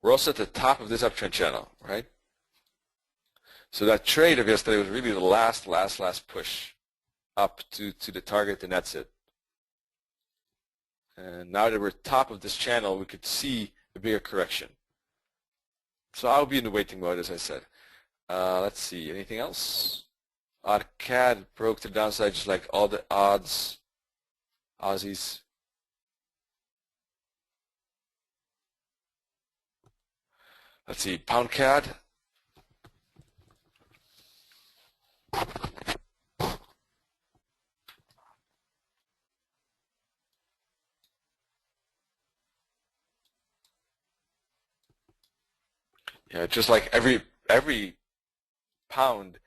We're also at the top of this uptrend channel, right? So that trade of yesterday was really the last push up to the target, and that's it. And now that we're top of this channel, we could see a bigger correction. So I'll be in the waiting mode, as I said. Let's see, anything else? CAD broke to the downside just like all the Aussies. Let's see, pound CAD. Yeah, just like every pound,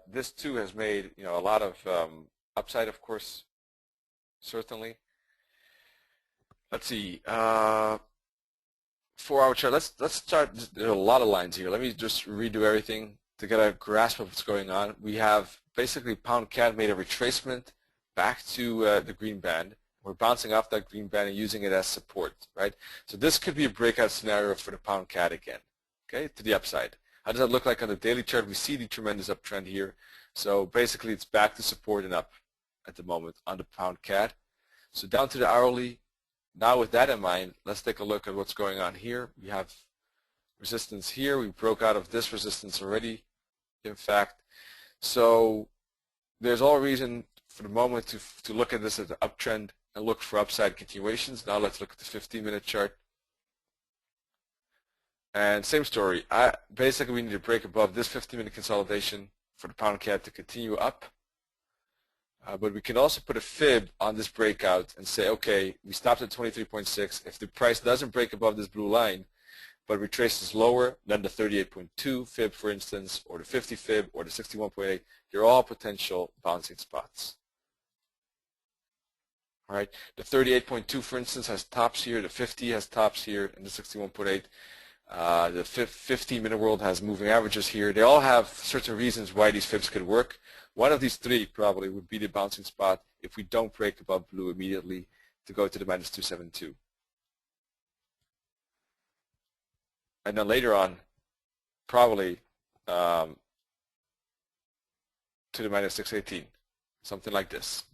this too has made a lot of upside, of course, certainly. Let's see, 4-hour chart. Let's start. There are a lot of lines here. Let me just redo everything to get a grasp of what's going on. We have basically pound CAD made a retracement back to the green band. We're bouncing off that green band and using it as support, right? So this could be a breakout scenario for the pound CAD again, okay, to the upside. How does that look like on the daily chart? We see the tremendous uptrend here. So basically it's back to support and up at the moment on the pound CAD. So down to the hourly. Now with that in mind, let's take a look at what's going on here. We have resistance here. We broke out of this resistance already, in fact. So there's all reason for the moment to look at this as an uptrend and look for upside continuations. Now let's look at the 15-minute chart. And same story. Basically, we need to break above this 15-minute consolidation for the pound CAD to continue up. But we can also put a fib on this breakout and say, okay, we stopped at 23.6. If the price doesn't break above this blue line, but retraces lower than the 38.2 fib, for instance, or the 50 fib, or the 61.8, they're all potential bouncing spots. All right, the 38.2, for instance, has tops here. The 50 has tops here, and the 61.8. The 15-minute world has moving averages here. They all have certain reasons why these fibs could work. One of these three probably would be the bouncing spot if we don't break above blue immediately to go to the minus 272. And then later on, probably to the minus 618, something like this.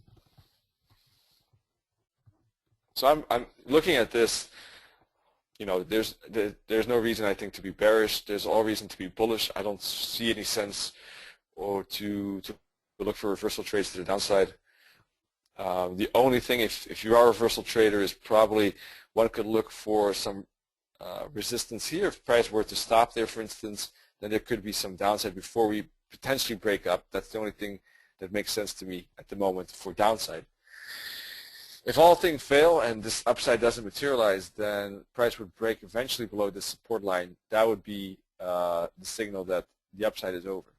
So I'm looking at this. There's no reason, I think, to be bearish. There's all reason to be bullish. I don't see any sense or to look for reversal trades to the downside. The only thing, if you are a reversal trader, is probably one could look for some resistance here. If price were to stop there, for instance, then there could be some downside before we potentially break up. That's the only thing that makes sense to me at the moment for downside. If all things fail and this upside doesn't materialize, then price would break eventually below the support line. That would be the signal that the upside is over.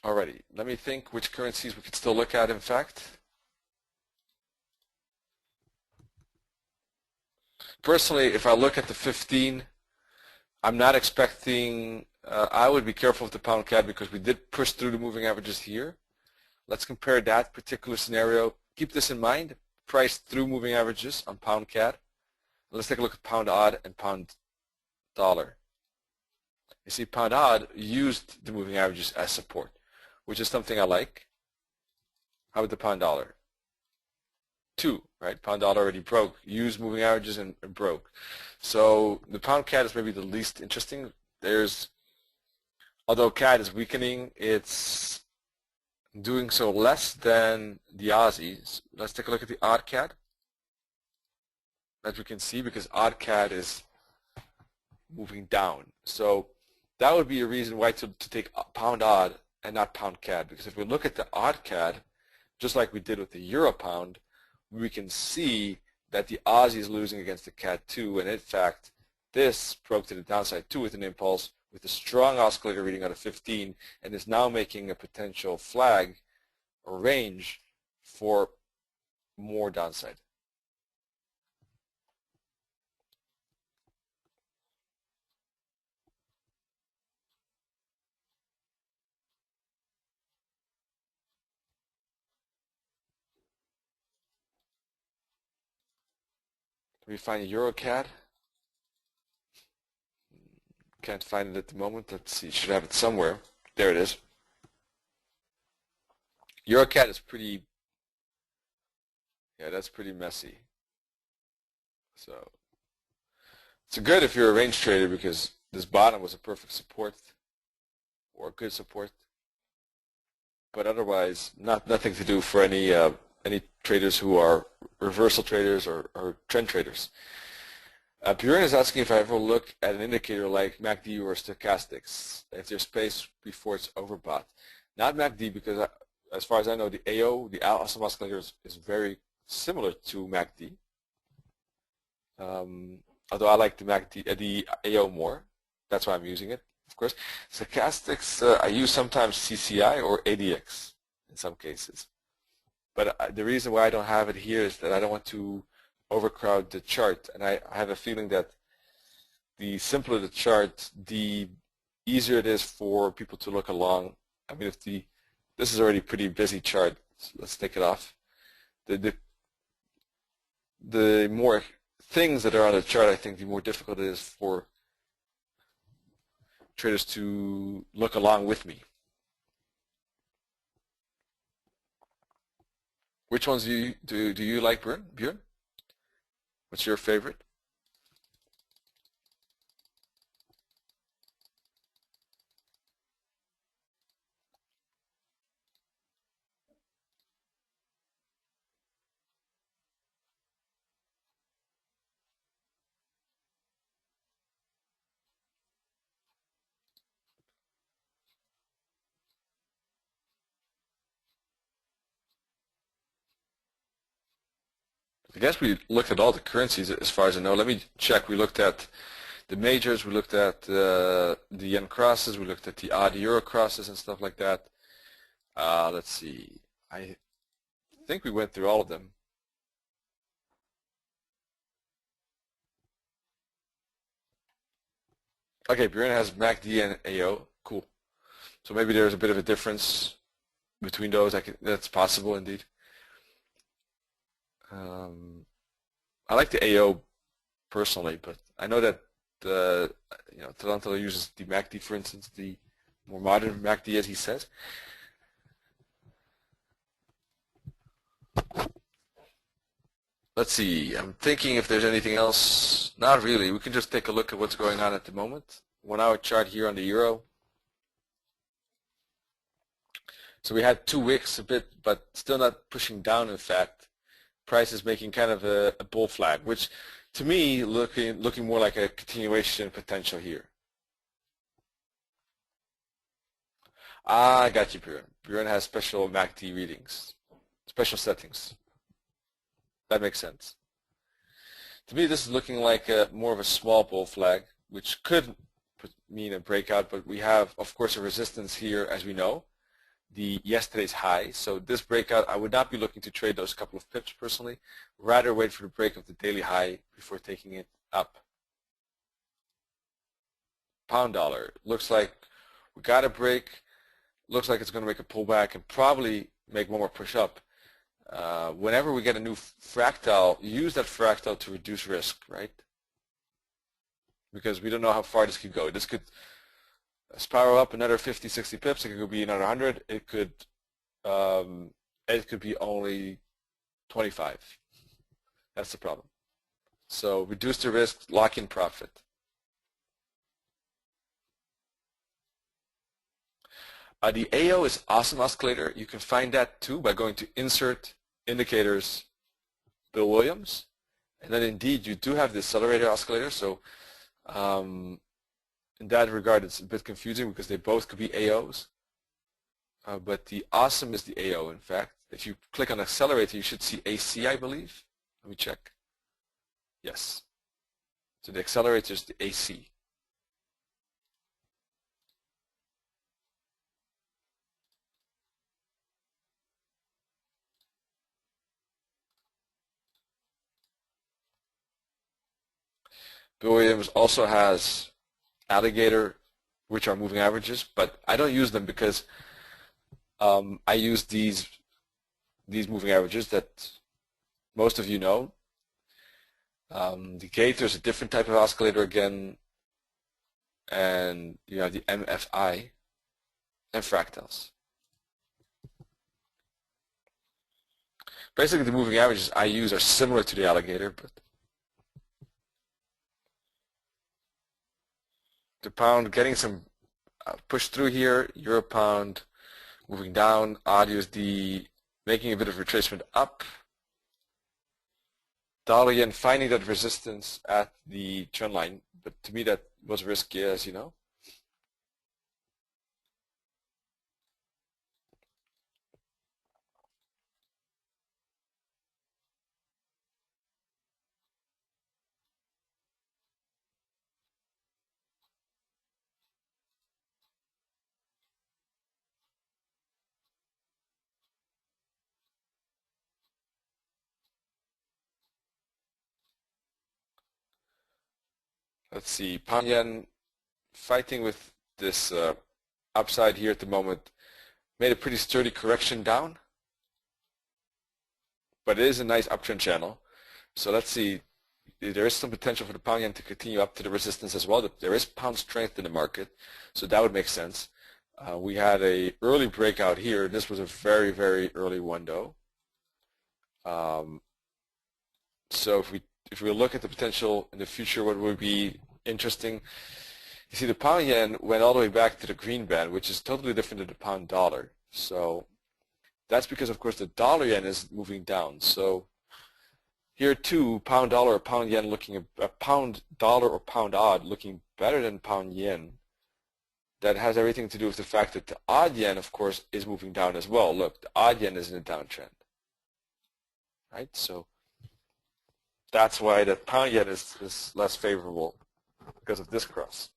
Alrighty, let me think which currencies we could still look at, in fact. Personally, if I look at the 15, I'm not expecting, I would be careful with the pound CAD because we did push through the moving averages here. Let's compare that particular scenario. Keep this in mind, price through moving averages on pound CAD. Let's take a look at pound odd and pound dollar. You see, pound odd used the moving averages as support, which is something I like. How about the pound dollar? 2, right? Pound dollar already broke, used moving averages and broke. So the pound CAD is maybe the least interesting. Although CAD is weakening, it's doing so less than the Aussies. Let's take a look at the odd CAD. As we can see, because odd CAD is moving down. So that would be a reason why to take pound odd and not pound CAD. Because if we look at the odd CAD, just like we did with the euro pound, we can see that the Aussie is losing against the CAD too. And in fact, this broke to the downside too with an impulse, with a strong oscillator reading out of 15, and is now making a potential flag or range for more downside. We find EuroCAD. Can't find it at the moment. Let's see. Should have it somewhere. There it is. EuroCAD is pretty. Yeah, that's pretty messy. So it's good if you're a range trader because this bottom was a perfect support or a good support. But otherwise, nothing to do for any traders who are reversal traders or trend traders. Bjorn is asking if I ever look at an indicator like MACD or stochastics, if there's space before it's overbought. Not MACD because as far as I know, the AO, the awesome oscillator, is very similar to MACD. Although I like the MACD, the AO more. That's why I'm using it, of course. Stochastics, I use sometimes CCI or ADX in some cases. But the reason why I don't have it here is that I don't want to overcrowd the chart, and I have a feeling that the simpler the chart, the easier it is for people to look along. I mean, this is already a pretty busy chart, so let's take it off. The more things that are on the chart, I think the more difficult it is for traders to look along with me. Which ones do you like, Björn? What's your favorite? I guess we looked at all the currencies as far as I know. Let me check. We looked at the majors, we looked at the yen crosses, we looked at the odd euro crosses and stuff like that. Let's see. I think we went through all of them. Okay, Bjorn has MACD and AO. Cool. So maybe there's a bit of a difference between those. That's possible indeed. I like the AO personally, but I know that Toronto uses the MACD, for instance, the more modern MACD, as he says. Let's see. I'm thinking if there's anything else. Not really. We can just take a look at what's going on at the moment. 1 hour chart here on the euro. So we had 2 wicks a bit, but still not pushing down, in fact. Price is making kind of a bull flag, which to me looking more like a continuation potential here. I got you, Bjorn. Bjorn has special MACD readings, special settings. That makes sense. To me, this is looking like more of a small bull flag, which could mean a breakout, but we have, of course, a resistance here, as we know, yesterday's high. So this breakout, I would not be looking to trade those couple of pips personally. Rather wait for the break of the daily high before taking it up. Pound dollar. Looks like we got a break. Looks like it's going to make a pullback and probably make one more push up. Whenever we get a new fractal, use that fractal to reduce risk, right? Because we don't know how far this could go. This could spiral up another 50, 60 pips. It could be another 100. It could be only 25. That's the problem. So reduce the risk, lock in profit. The AO is awesome oscillator. You can find that too by going to Insert, Indicators, Bill Williams. And then indeed you do have the accelerator oscillator. So in that regard it's a bit confusing because they both could be AOs. But the awesome is the AO in fact. If you click on accelerator you should see AC I believe. Let me check. Yes. So the accelerator is the AC. Bill Williams also has alligator, which are moving averages, but I don't use them because I use these moving averages that most of you know. The Gator is a different type of oscillator again, and you have the MFI and fractals. Basically, the moving averages I use are similar to the alligator, but the pound getting some push through here, euro pound moving down, AUD USD making a bit of retracement up, dollar yen finding that resistance at the trend line, but to me that was risky, as you know. Let's see, pound yen fighting with this upside here at the moment, made a pretty sturdy correction down, but it is a nice uptrend channel. So let's see, there is some potential for the pound yen to continue up to the resistance as well. There is pound strength in the market, so that would make sense. We had a early breakout here. This was a very, very early window. So if we look at the potential in the future, what would be interesting, you see the pound yen went all the way back to the green band, which is totally different than the pound dollar. So that's because, of course, the dollar yen is moving down. So here too, pound dollar or pound yen looking, a pound dollar or pound odd looking better than pound yen. That has everything to do with the fact that the odd yen, of course, is moving down as well. Look, the odd yen is in a downtrend, right? So that's why the pound yen is less favorable because of this cross.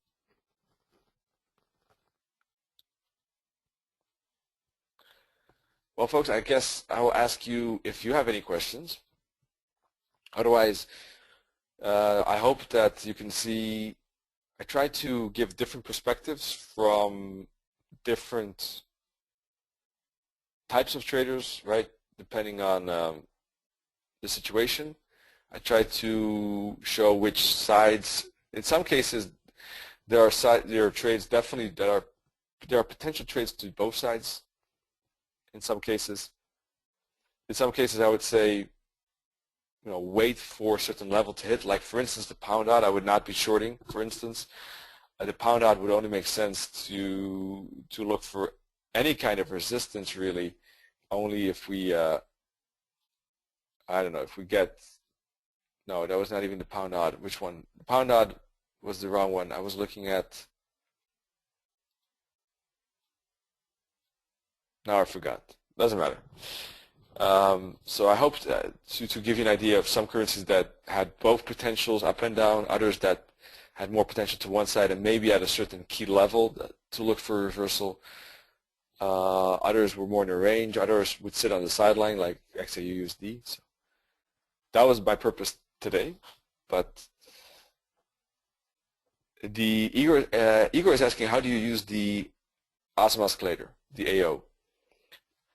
Well, folks, I guess I will ask you if you have any questions. Otherwise, I hope that you can see I try to give different perspectives from different types of traders, right, depending on the situation. I try to show which sides, in some cases, there are trades definitely that there are potential trades to both sides. In some cases, I would say, wait for a certain level to hit. Like for instance, the pound odd, I would not be shorting. For instance, the pound odd would only make sense to look for any kind of resistance really, only if we, I don't know, if we get. No, that was not even the pound odd. Which one? The pound odd was the wrong one. I was looking at. Now I forgot. Doesn't matter. So I hope to give you an idea of some currencies that had both potentials up and down, others that had more potential to one side and maybe at a certain key level to look for reversal. Others were more in a range. Others would sit on the sideline like XAUUSD. So that was my purpose today. But the Igor is asking, how do you use the awesome oscillator, the AO?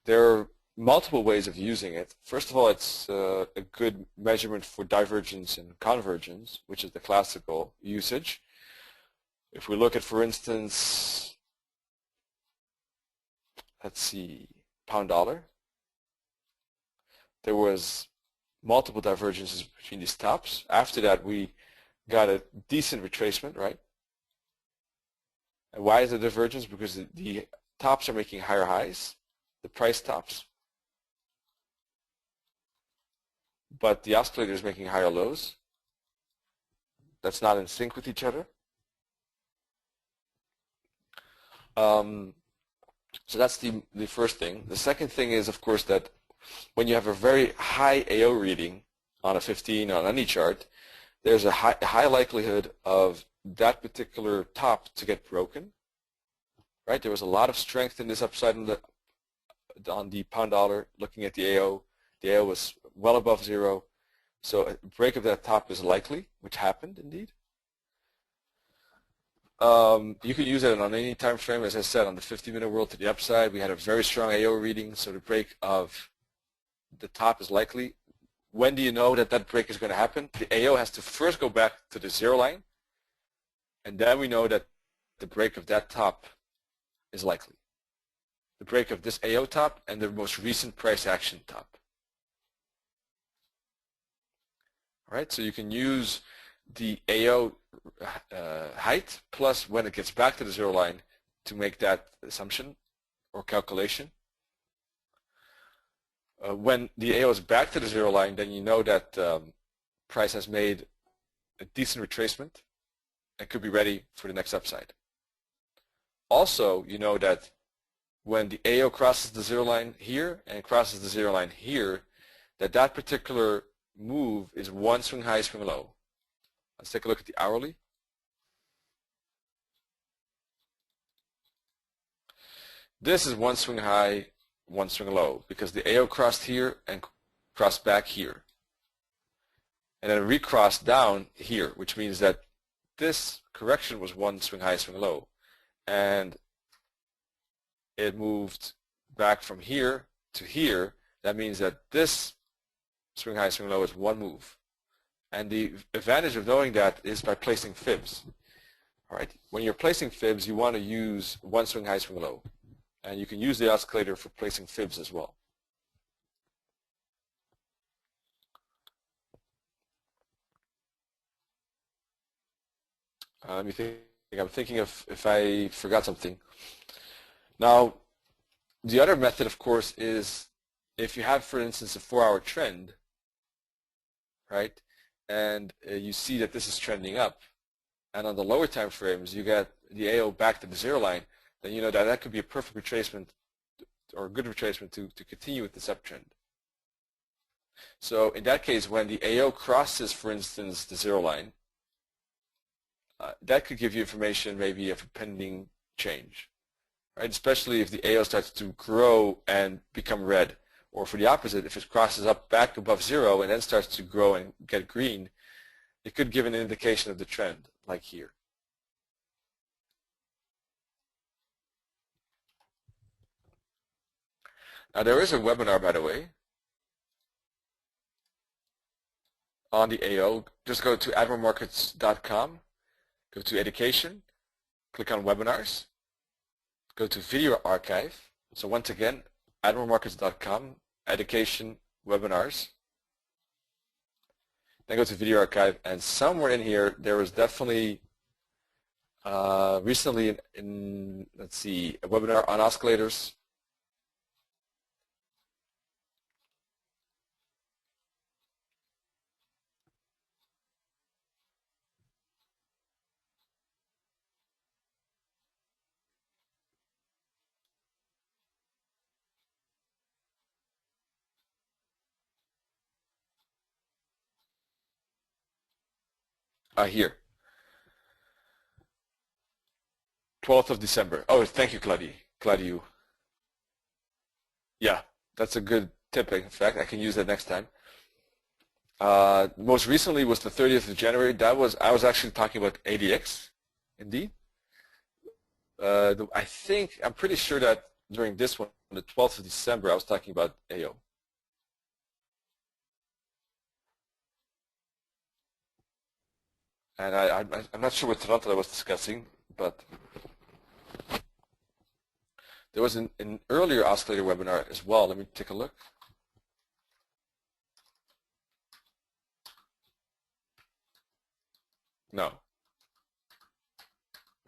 There are multiple ways of using it. First of all, it's a good measurement for divergence and convergence, which is the classical usage. If we look at, for instance, let's see, pound dollar, there was multiple divergences between these tops. After that, we got a decent retracement, right? And why is the divergence? Because the tops are making higher highs, the price tops, but the oscillator is making higher lows. That's not in sync with each other. So that's the first thing. The second thing is, of course, that when you have a very high AO reading on a 15 on any chart, there's a high likelihood of that particular top to get broken. Right? There was a lot of strength in this upside on the pound dollar. Looking at the AO was well above zero. So a break of that top is likely, which happened indeed. You can use it on any time frame. As I said, on the 50-minute world to the upside, we had a very strong AO reading, so the break of the top is likely. When do you know that that break is going to happen? The AO has to first go back to the zero line, and then we know that the break of that top is likely. The break of this AO top and the most recent price action top. All right, so you can use the AO height plus when it gets back to the zero line to make that assumption or calculation. When the AO is back to the zero line, then you know that price has made a decent retracement and could be ready for the next upside. Also, you know that when the AO crosses the zero line here and crosses the zero line here, that particular move is one swing high, swing low. Let's take a look at the hourly. This is one swing high, one swing low, because the AO crossed here and crossed back here. And then recrossed down here, which means that this correction was one swing high, swing low. And it moved back from here to here. That means that this swing high, swing low is one move. And the advantage of knowing that is by placing fibs. All right. When you're placing fibs, you want to use one swing high, swing low. And you can use the oscillator for placing fibs as well. Let me think. I'm thinking if I forgot something. Now, the other method, of course, is if you have, for instance, a 4-hour trend, right, and you see that this is trending up, and on the lower time frames you get the AO back to the zero line, then you know that could be a perfect retracement or a good retracement to continue with this uptrend. So in that case, when the AO crosses, for instance, the zero line, that could give you information maybe of a pending change, right? Especially if the AO starts to grow and become red, or for the opposite, if it crosses up back above zero and then starts to grow and get green, it could give an indication of the trend, like here. Now there is a webinar, by the way, on the AO. Just go to admiralmarkets.com. Go to Education, click on Webinars, go to Video Archive. So once again, admiralmarkets.com, Education, Webinars. Then go to Video Archive, and somewhere in here there was definitely recently let's see, a webinar on oscillators. Here, 12th of December. Oh, thank you, Claudio. Yeah, that's a good tip. In fact, I can use that next time. Most recently was the 30th of January. I was actually talking about ADX, indeed. I'm pretty sure that during this one the 12th of December, I was talking about AO. And I'm not sure what Toronto I was discussing, but there was an earlier oscillator webinar as well. Let me take a look. No.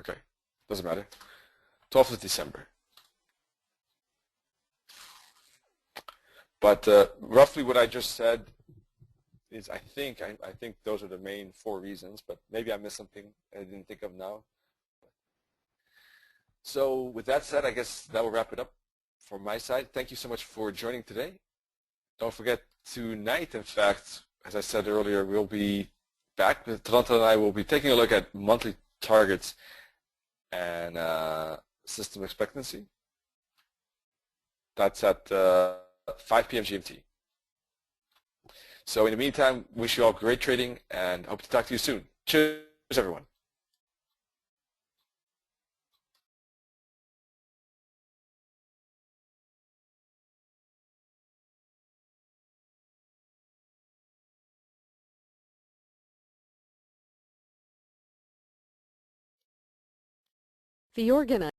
Okay, doesn't matter. 12th of December. But roughly what I just said is I think those are the main 4 reasons, but maybe I missed something I didn't think of now. So with that said, I guess that will wrap it up from my side. Thank you so much for joining today. Don't forget, tonight, in fact, as I said earlier, we'll be back. Toronto and I will be taking a look at monthly targets and system expectancy. That's at 5 p.m. GMT. So in the meantime, wish you all great trading and hope to talk to you soon. Cheers, everyone. The organizer